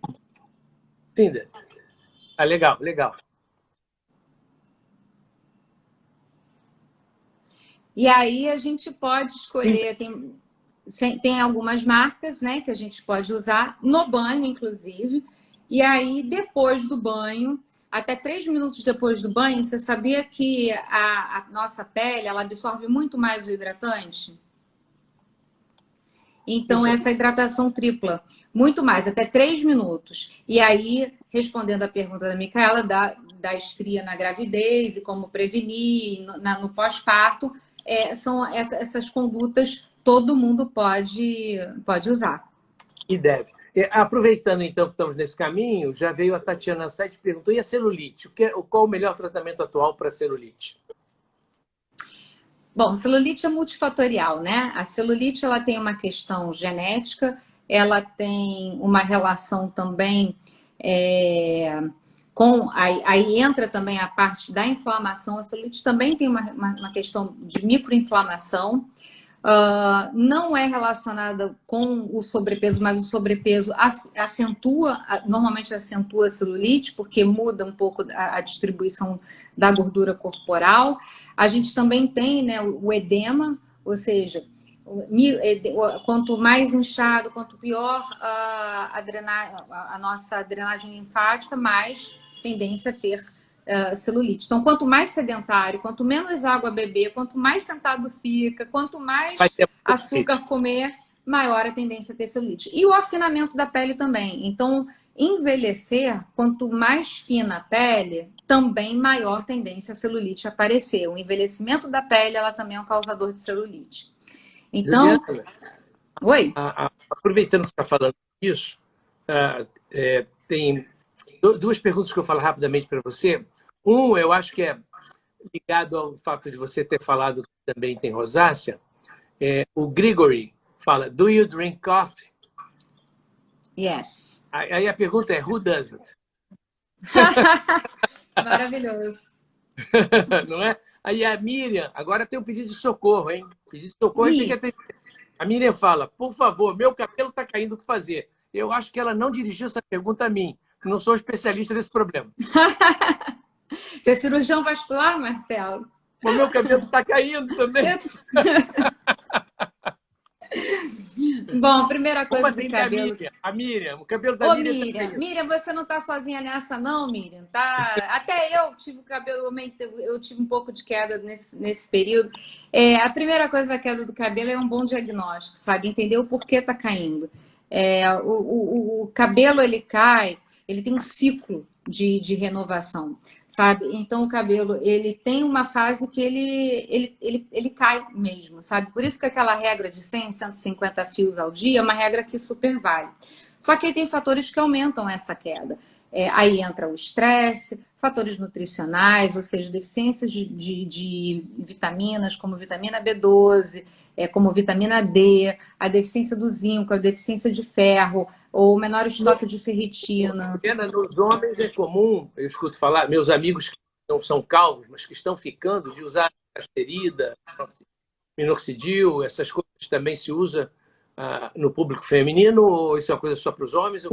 Sindet. Legal, legal. E aí a gente pode escolher, tem algumas marcas, né, que a gente pode usar no banho, inclusive. E aí, depois do banho, até 3 minutos depois do banho, você sabia que a nossa pele ela absorve muito mais o hidratante? Então, essa hidratação tripla, muito mais, até 3 minutos. E aí, respondendo a pergunta da Micaela, da estria na gravidez e como prevenir no pós-parto, são essas condutas todo mundo pode usar. E deve. Aproveitando, então, que estamos nesse caminho, já veio a Tatiana Sete e perguntou, e a celulite? Qual o melhor tratamento atual para a celulite? Bom, celulite é multifatorial, né? A celulite ela tem uma questão genética, ela tem uma relação também aí entra também a parte da inflamação. A celulite também tem uma questão de microinflamação. Não é relacionada com o sobrepeso, mas o sobrepeso normalmente acentua a celulite, porque muda um pouco a distribuição da gordura corporal. A gente também tem, né, o edema, ou seja, quanto mais inchado, quanto pior a nossa drenagem linfática, mais tendência a ter celulite. Então, quanto mais sedentário, quanto menos água beber, quanto mais sentado fica, quanto mais açúcar comer, maior a tendência a ter celulite. E o afinamento da pele também. Então, envelhecer, quanto mais fina a pele, também maior tendência a celulite aparecer. O envelhecimento da pele, ela também é um causador de celulite. Então... Juliana, Oi? Aproveitando que você está falando disso, tem duas perguntas que eu falo rapidamente para você. Eu acho que é ligado ao fato de você ter falado que também tem rosácea. O Grigory fala, do you drink coffee? Yes. Aí a pergunta é, who doesn't? Maravilhoso. Não é? Aí a Miriam, agora tem um pedido de socorro, hein? Pedido de socorro tem que atender. A Miriam fala, por favor, meu cabelo está caindo, o que fazer? Eu acho que ela não dirigiu essa pergunta a mim. Não sou especialista nesse problema. Você é cirurgião vascular, Marcelo? O meu cabelo está caindo também. Bom, primeira coisa do assim, cabelo... A Miriam, o cabelo da Miriam... Miriam, você não está sozinha nessa não, Miriam? Tá? Até eu tive cabelo, eu tive um pouco de queda nesse período. A primeira coisa da queda do cabelo é um bom diagnóstico, sabe? Entender o porquê está caindo. O cabelo, ele cai, ele tem um ciclo de renovação, sabe? Então, o cabelo, ele tem uma fase que ele cai mesmo, sabe? Por isso que aquela regra de 100, 150 fios ao dia é uma regra que super vale. Só que aí tem fatores que aumentam essa queda. Aí entra o estresse, fatores nutricionais, ou seja, deficiências de vitaminas, como vitamina B12, como vitamina D, a deficiência do zinco, a deficiência de ferro, ou menor estoque de ferritina. Nos homens é comum, eu escuto falar, meus amigos que não são calvos, mas que estão ficando, de usar asterida, minoxidil, essas coisas também se usa no público feminino, ou isso é uma coisa só para os homens?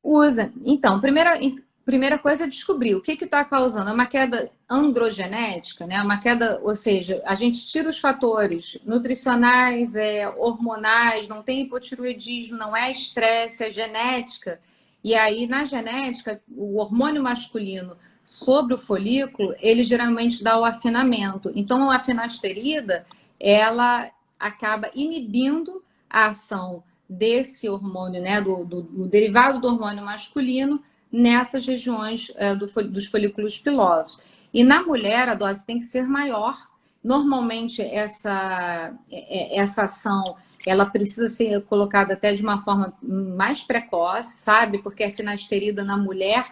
Usa. Então, primeira coisa é descobrir o que está causando. É uma queda androgenética, né? Uma queda, ou seja, a gente tira os fatores nutricionais, hormonais, não tem hipotireoidismo, não é estresse, é genética. E aí, na genética, o hormônio masculino sobre o folículo, ele geralmente dá o afinamento. Então, a finasterida, ela acaba inibindo a ação desse hormônio, né, do derivado do hormônio masculino, nessas regiões dos folículos pilosos. E na mulher, a dose tem que ser maior. Normalmente, essa ação ela precisa ser colocada até de uma forma mais precoce, sabe? Porque a finasterida na mulher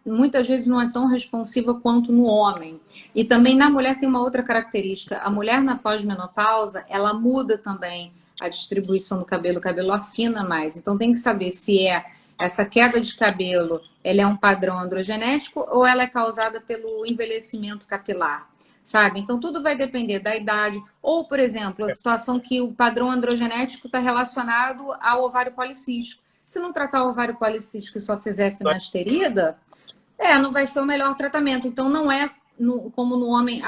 muitas vezes não é tão responsiva quanto no homem. E também na mulher tem uma outra característica. A mulher na pós-menopausa, ela muda também a distribuição do cabelo, o cabelo afina mais. Então tem que saber se essa queda de cabelo, ela é um padrão androgenético ou ela é causada pelo envelhecimento capilar, sabe? Então tudo vai depender da idade. Ou, por exemplo, a situação que o padrão androgenético está relacionado ao ovário policístico. Se não tratar o ovário policístico e só fizer finasterida, não vai ser o melhor tratamento. Então não é como no homem...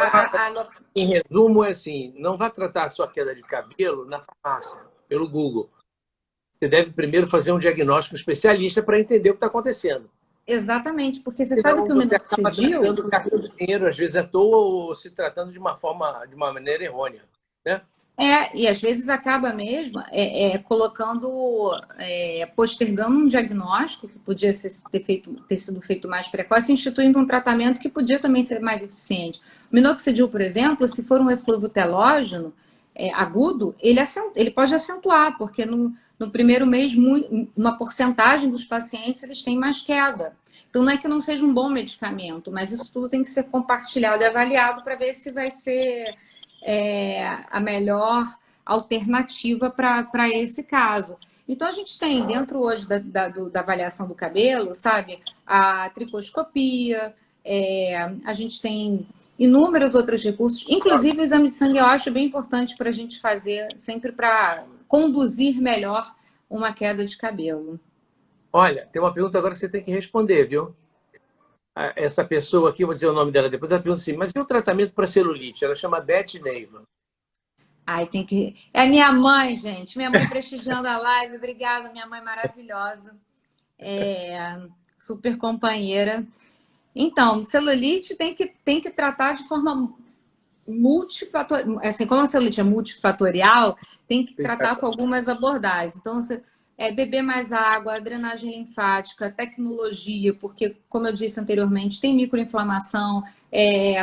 Em resumo, é assim, não vá tratar a sua queda de cabelo na farmácia, pelo Google. Você deve primeiro fazer um diagnóstico especialista para entender o que está acontecendo. Exatamente, porque você sabe que o minoxidil... Você acaba gastando dinheiro, às vezes à toa, ou se tratando de uma maneira errônea, né? E às vezes acaba mesmo postergando um diagnóstico que podia ter sido feito mais precoce, instituindo um tratamento que podia também ser mais eficiente. O minoxidil, por exemplo, se for um efluvio telógeno agudo, ele pode acentuar, porque no primeiro mês, uma porcentagem dos pacientes eles têm mais queda. Então, não é que não seja um bom medicamento, mas isso tudo tem que ser compartilhado e avaliado para ver se vai ser a melhor alternativa para esse caso. Então, a gente tem dentro hoje da avaliação do cabelo, sabe, a tricoscopia, a gente tem inúmeros outros recursos, inclusive o exame de sangue eu acho bem importante para a gente fazer sempre para conduzir melhor uma queda de cabelo. Olha, tem uma pergunta agora que você tem que responder, viu? Essa pessoa aqui, vou dizer o nome dela depois, ela pergunta assim, mas e o tratamento para celulite? Ela chama Beth Neiva. Ai, tem que... É minha mãe, gente. Minha mãe prestigiando a live. Obrigada, minha mãe maravilhosa. Super companheira. Então, celulite tem que tratar de forma multifatorial. Assim, como a celulite é multifatorial, tem que tratar com algumas abordagens. Então, beber mais água, drenagem linfática, tecnologia, porque, como eu disse anteriormente, tem microinflamação,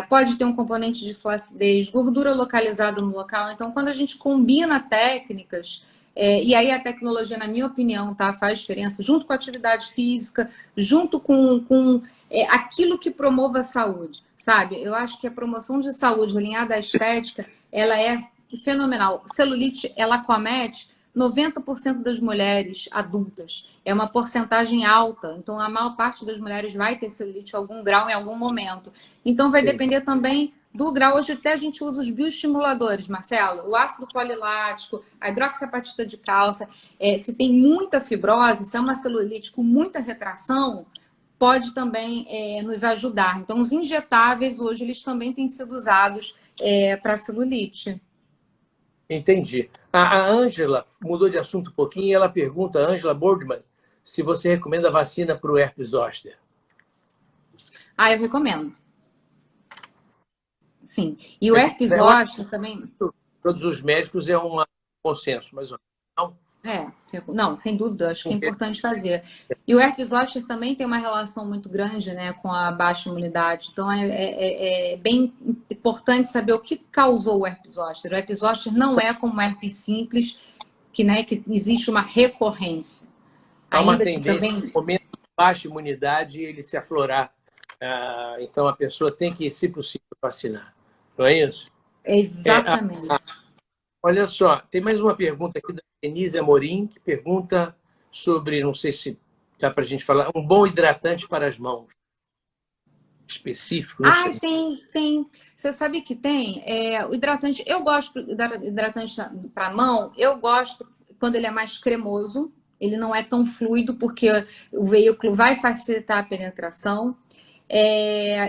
pode ter um componente de flacidez, gordura localizada no local. Então, quando a gente combina técnicas, e aí a tecnologia, na minha opinião, tá, faz diferença, junto com a atividade física, junto com aquilo que promova a saúde, sabe? Eu acho que a promoção de saúde alinhada à estética, ela é fenomenal. Celulite, ela acomete 90% das mulheres adultas. É uma porcentagem alta. Então, a maior parte das mulheres vai ter celulite em algum grau, em algum momento. Então, vai depender também do grau. Hoje até a gente usa os bioestimuladores, Marcelo. O ácido polilático, a hidroxiapatita de cálcio. Se tem muita fibrose, se é uma celulite com muita retração, pode também nos ajudar. Então, os injetáveis, hoje, eles também têm sido usados para celulite. Entendi. A Ângela mudou de assunto um pouquinho e ela pergunta, a Ângela Boardman, se você recomenda vacina para o herpes zoster. Eu recomendo. Sim. E o herpes zoster também... Todos os médicos é um consenso, mas não? Não, sem dúvida, acho que é importante fazer. E o herpes zoster também tem uma relação muito grande, né, com a baixa imunidade. Então, é bem importante saber o que causou o herpes zoster. O herpes zoster não é como o herpes simples, que existe uma recorrência. Há uma Ainda tendência, que também... no momento de baixa imunidade, ele se aflorar. Então, a pessoa tem que, se possível, vacinar. Não é isso? Exatamente. Olha só, tem mais uma pergunta aqui da Denise Amorim, que pergunta sobre, não sei se dá para a gente falar, um bom hidratante para as mãos. Específico, não sei. Tem. Você sabe que tem? O hidratante, eu gosto de hidratante para mão, eu gosto quando ele é mais cremoso, ele não é tão fluido, porque o veículo vai facilitar a penetração.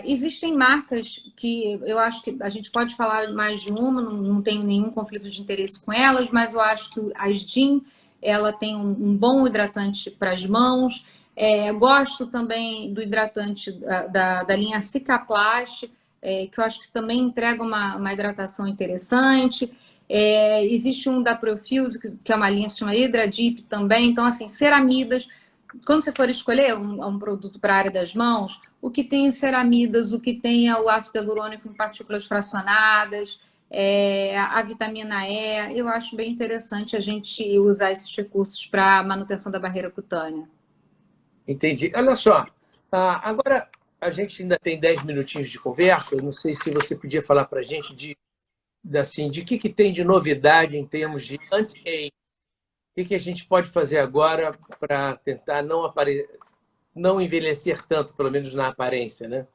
Existem marcas que eu acho que a gente pode falar mais de uma, não tenho nenhum conflito de interesse com elas, mas eu acho que a Sdim, ela tem um bom hidratante para as mãos. Gosto também do hidratante da linha Cicaplast, que eu acho que também entrega uma hidratação interessante. Existe um da Profuse, que é uma linha que se chama Hydra Deep também. Então, assim, ceramidas. Quando você for escolher um produto para a área das mãos, o que tem ceramidas, o que tem o ácido hialurônico em partículas fracionadas, a vitamina E, eu acho bem interessante a gente usar esses recursos para manutenção da barreira cutânea. Entendi. Olha só, agora a gente ainda tem 10 minutinhos de conversa, não sei se você podia falar para a gente de que tem de novidade em termos de anti-aging. O que a gente pode fazer agora para tentar não envelhecer tanto, pelo menos na aparência, né?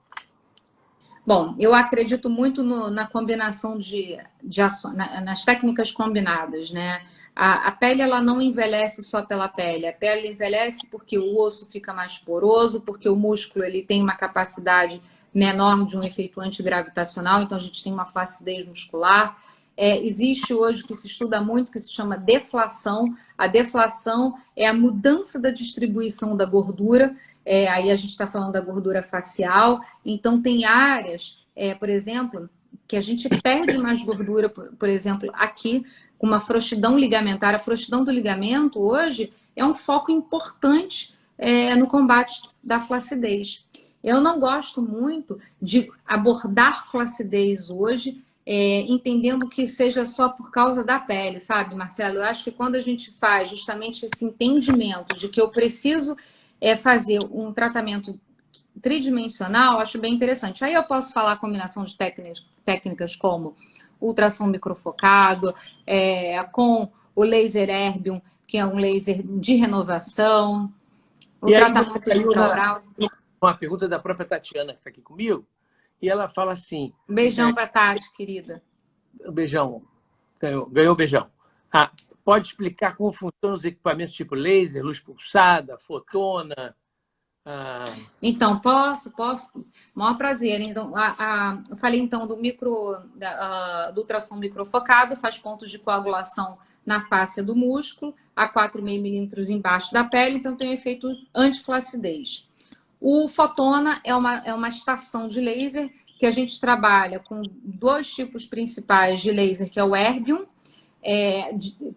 Bom, eu acredito muito na combinação nas técnicas combinadas, né? A pele, ela não envelhece só pela pele. A pele envelhece porque o osso fica mais poroso, porque o músculo ele tem uma capacidade menor de um efeito antigravitacional, então a gente tem uma flacidez muscular. Existe hoje que se estuda muito, que se chama deflação. A deflação é a mudança da distribuição da gordura. Aí a gente está falando da gordura facial. Então, tem áreas, por exemplo, que a gente perde mais gordura, por exemplo, aqui, com uma frouxidão ligamentar. A frouxidão do ligamento, hoje, é um foco importante no combate da flacidez. Eu não gosto muito de abordar flacidez hoje entendendo que seja só por causa da pele, sabe, Marcelo? Eu acho que quando a gente faz justamente esse entendimento de que eu preciso fazer um tratamento tridimensional, acho bem interessante. Aí eu posso falar a combinação de técnicas como ultrassom microfocado, com o laser erbium, que é um laser de renovação, o tratamento intraoral. Uma pergunta da própria Tatiana, que está aqui comigo, e ela fala assim... Beijão para Tati, querida. Beijão. Ganhou beijão. Pode explicar como funcionam os equipamentos tipo laser, luz pulsada, fotona? Então, posso. Maior prazer. Então, eu falei então do ultrassom microfocado, faz pontos de coagulação na face do músculo, a 4,5 milímetros embaixo da pele, então tem um efeito antiflacidez. O fotona é uma estação de laser que a gente trabalha com 2 tipos principais de laser, que é o erbium,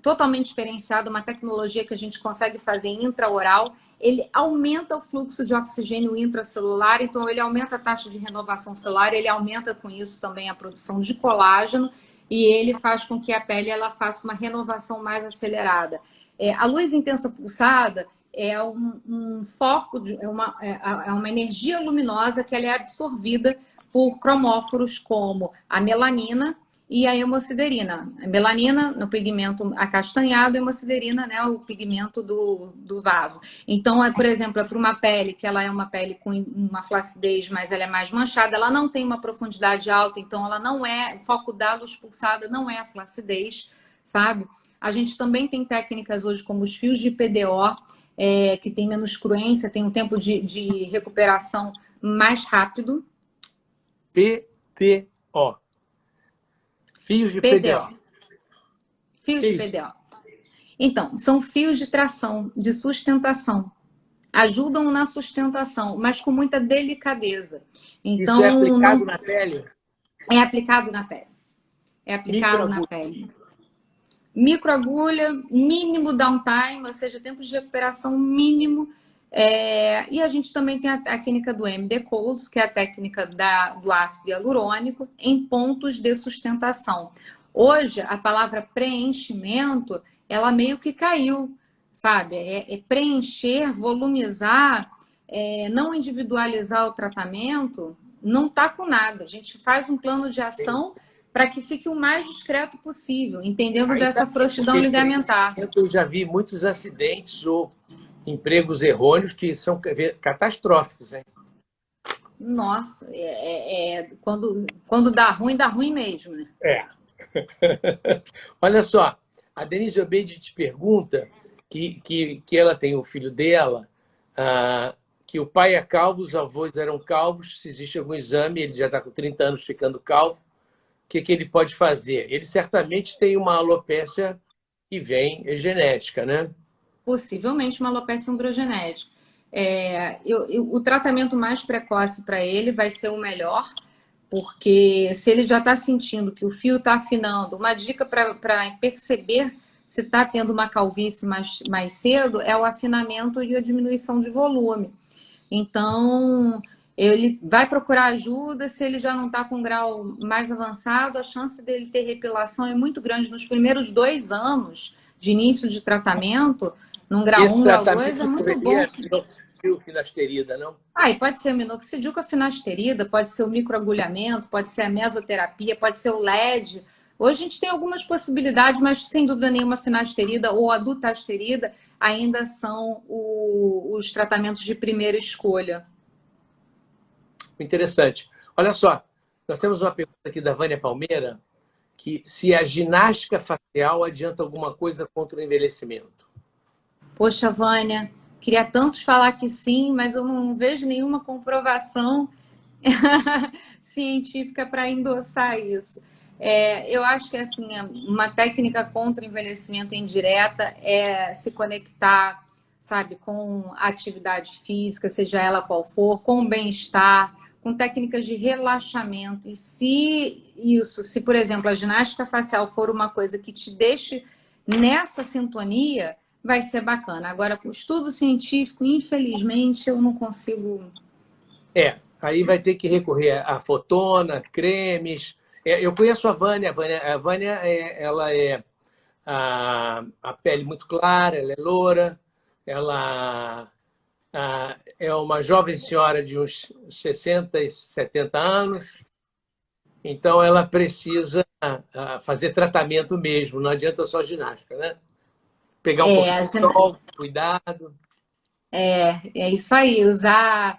totalmente diferenciado, uma tecnologia que a gente consegue fazer intraoral. Ele aumenta o fluxo de oxigênio intracelular, então ele aumenta a taxa de renovação celular, ele aumenta com isso também a produção de colágeno e ele faz com que a pele ela faça uma renovação mais acelerada. A luz intensa pulsada é um foco, é uma energia luminosa que ela é absorvida por cromóforos como a melanina e a hemosiderina. A melanina, no pigmento acastanhado, a hemosiderina, né, o pigmento do vaso. Então, por exemplo, para uma pele, que ela é uma pele com uma flacidez, mas ela é mais manchada, ela não tem uma profundidade alta, então ela não o foco da luz pulsada não é a flacidez, sabe? A gente também tem técnicas hoje como os fios de PDO, que tem menos cruência, tem um tempo de recuperação mais rápido. PDO. Fios de PDO. Fios de PDO. Então, são fios de tração, de sustentação. Ajudam na sustentação, mas com muita delicadeza. Então, isso é aplicado na pele? É aplicado na pele. É aplicado na pele. Microagulha, mínimo downtime, ou seja, tempo de recuperação mínimo. E a gente também tem a técnica do MD Colds, que é a técnica do ácido hialurônico, em pontos de sustentação. Hoje, a palavra preenchimento, ela meio que caiu, sabe? Preencher, volumizar, não individualizar o tratamento, não está com nada. A gente faz um plano de ação para que fique o mais discreto possível, entendendo dessa frouxidão ligamentar. Eu já vi muitos acidentes ou empregos errôneos que são catastróficos, hein? Nossa, quando dá ruim mesmo, né? Olha só, a Denise Obeide te pergunta que ela tem o filho dela, que o pai é calvo, os avós eram calvos, se existe algum exame, ele já está com 30 anos ficando calvo, o que ele pode fazer? Ele certamente tem uma alopécia que vem genética, né? Possivelmente uma alopecia androgenética. O tratamento mais precoce para ele vai ser o melhor, porque se ele já está sentindo que o fio está afinando, uma dica para perceber se está tendo uma calvície mais cedo é o afinamento e a diminuição de volume. Então, ele vai procurar ajuda, se ele já não está com um grau mais avançado, a chance dele ter repilação é muito grande. Nos primeiros 2 anos de início de tratamento, num grau 1, grau 2, é muito bom. Minoxidil, finasterida, não? E pode ser o minoxidil com a finasterida, pode ser o microagulhamento, pode ser a mesoterapia, pode ser o LED. Hoje a gente tem algumas possibilidades, mas sem dúvida nenhuma a finasterida ou a dutasterida ainda são os tratamentos de primeira escolha. Interessante. Olha só, nós temos uma pergunta aqui da Vânia Palmeira, que se a ginástica facial adianta alguma coisa contra o envelhecimento. Poxa, Vânia, queria tanto falar que sim, mas eu não vejo nenhuma comprovação científica para endossar isso. Eu acho que assim, uma técnica contra o envelhecimento indireta é se conectar, sabe, com a atividade física, seja ela qual for, com o bem-estar, com técnicas de relaxamento. E se, por exemplo, a ginástica facial for uma coisa que te deixe nessa sintonia, vai ser bacana. Agora, com o estudo científico, infelizmente, eu não consigo... Aí vai ter que recorrer a fotona, cremes, Eu conheço a Vânia. A Vânia ela é a pele muito clara, ela é loura, ela é uma jovem senhora de uns 60 e 70 anos, então ela precisa fazer tratamento mesmo, não adianta só ginástica, né? Pegar um pouquinho de sol, cuidado. É isso aí, usar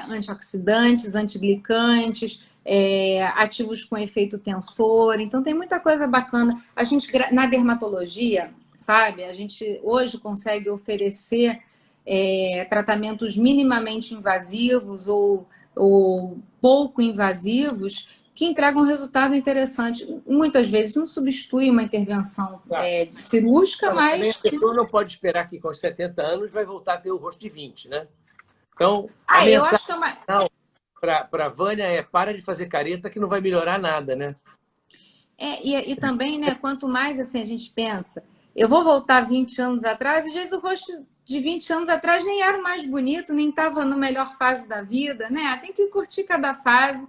antioxidantes, antiglicantes, ativos com efeito tensor. Então, tem muita coisa bacana. A gente, na dermatologia, sabe, a gente hoje consegue oferecer tratamentos minimamente invasivos ou pouco invasivos que entregam um resultado interessante. Muitas vezes não substitui uma intervenção cirúrgica, mas... A pessoa não pode esperar que com 70 anos vai voltar a ter o rosto de 20, né? Então, eu acho que para a Vânia para de fazer careta que não vai melhorar nada, né? E também, né, quanto mais assim a gente pensa, eu vou voltar 20 anos atrás, às vezes o rosto de 20 anos atrás nem era o mais bonito, nem estava na melhor fase da vida, né? Tem que curtir cada fase.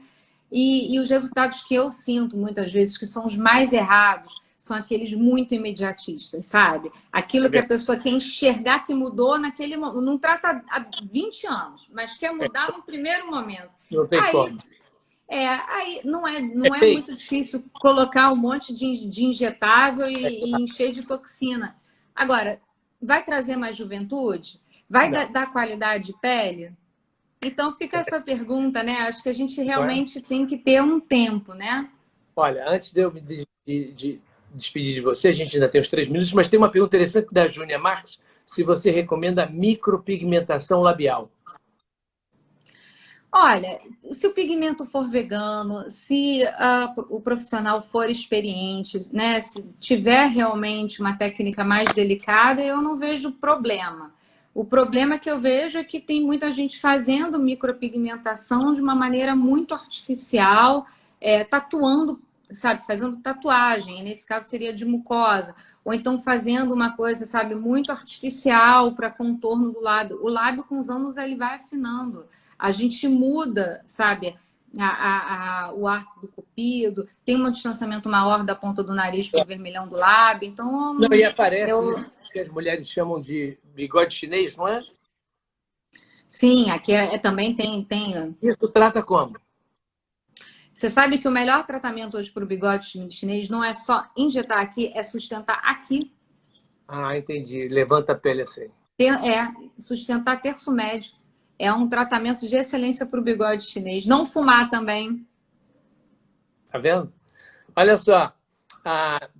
E os resultados que eu sinto muitas vezes, que são os mais errados, são aqueles muito imediatistas, sabe? Aquilo que a pessoa quer enxergar que mudou naquele momento. Não trata há 20 anos, mas quer mudar no primeiro momento. Não tem como. Aí não é muito difícil colocar um monte de injetável e encher de toxina. Agora, vai trazer mais juventude? Vai dar qualidade de pele? Então fica essa pergunta, né? Acho que a gente realmente tem que ter um tempo, né? Olha, antes de eu me despedir de você, a gente ainda tem uns 3 minutos, mas tem uma pergunta interessante da Júnia Marques, se você recomenda micropigmentação labial. Olha, se o pigmento for vegano, se o profissional for experiente, né? Se tiver realmente uma técnica mais delicada, eu não vejo problema. O problema que eu vejo é que tem muita gente fazendo micropigmentação de uma maneira muito artificial, tatuando, sabe, fazendo tatuagem, nesse caso seria de mucosa, ou então fazendo uma coisa, sabe, muito artificial para contorno do lábio. O lábio, com os anos, ele vai afinando. A gente muda, sabe, o arco do cupido, tem um distanciamento maior da ponta do nariz para o vermelhão do lábio, então... Não, e aparece que as mulheres chamam de bigode chinês, não é? Sim, aqui também tem... Isso trata como? Você sabe que o melhor tratamento hoje para o bigode chinês não é só injetar aqui, é sustentar aqui. Ah, entendi. Levanta a pele assim. Sustentar terço médio. É um tratamento de excelência para o bigode chinês. Não fumar também. Tá vendo? Olha só,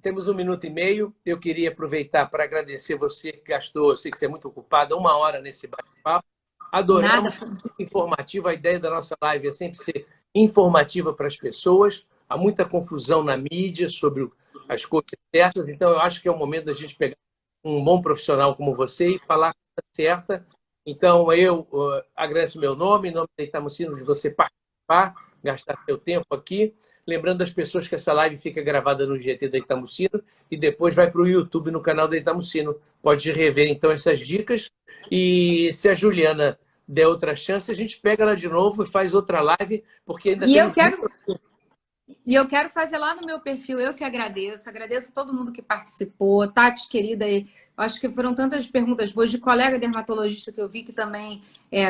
temos 1 minuto e meio. Eu queria aproveitar para agradecer você que gastou, eu sei que você é muito ocupada, 1 hora nesse bate-papo. Adoramos, muito informativo. A ideia da nossa live é sempre ser informativa para as pessoas. Há muita confusão na mídia sobre as coisas certas, então eu acho que é o momento da gente pegar um bom profissional como você e falar a coisa certa. Então, eu agradeço meu nome, em nome da Itamucino, de você participar, gastar seu tempo aqui. Lembrando as pessoas que essa live fica gravada no GT da Itamucino e depois vai para o YouTube, no canal da Itamucino. Pode rever, então, essas dicas. E se a Juliana der outra chance, a gente pega ela de novo e faz outra live, porque ainda E eu quero fazer lá no meu perfil, eu que agradeço todo mundo que participou, Tati, querida, acho que foram tantas perguntas boas de colega dermatologista que eu vi que também,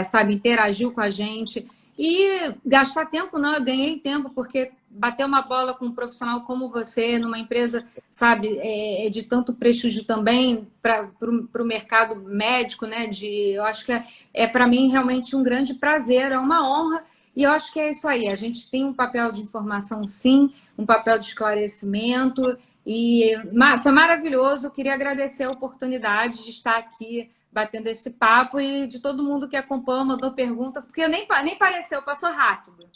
sabe, interagiu com a gente. E gastar tempo não, eu ganhei tempo, porque bater uma bola com um profissional como você, numa empresa, sabe, de tanto prestígio também para o mercado médico, né? Eu acho que para mim realmente um grande prazer, é uma honra. E eu acho que é isso aí, a gente tem um papel de informação sim, um papel de esclarecimento, e foi maravilhoso, eu queria agradecer a oportunidade de estar aqui batendo esse papo e de todo mundo que acompanhou, mandou pergunta, porque nem pareceu, passou rápido.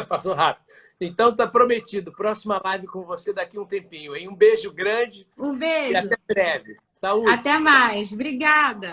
Passou rápido. Então tá prometido, próxima live com você daqui a um tempinho, hein? Um beijo grande. Um beijo. E até breve. Saúde. Até mais, obrigada.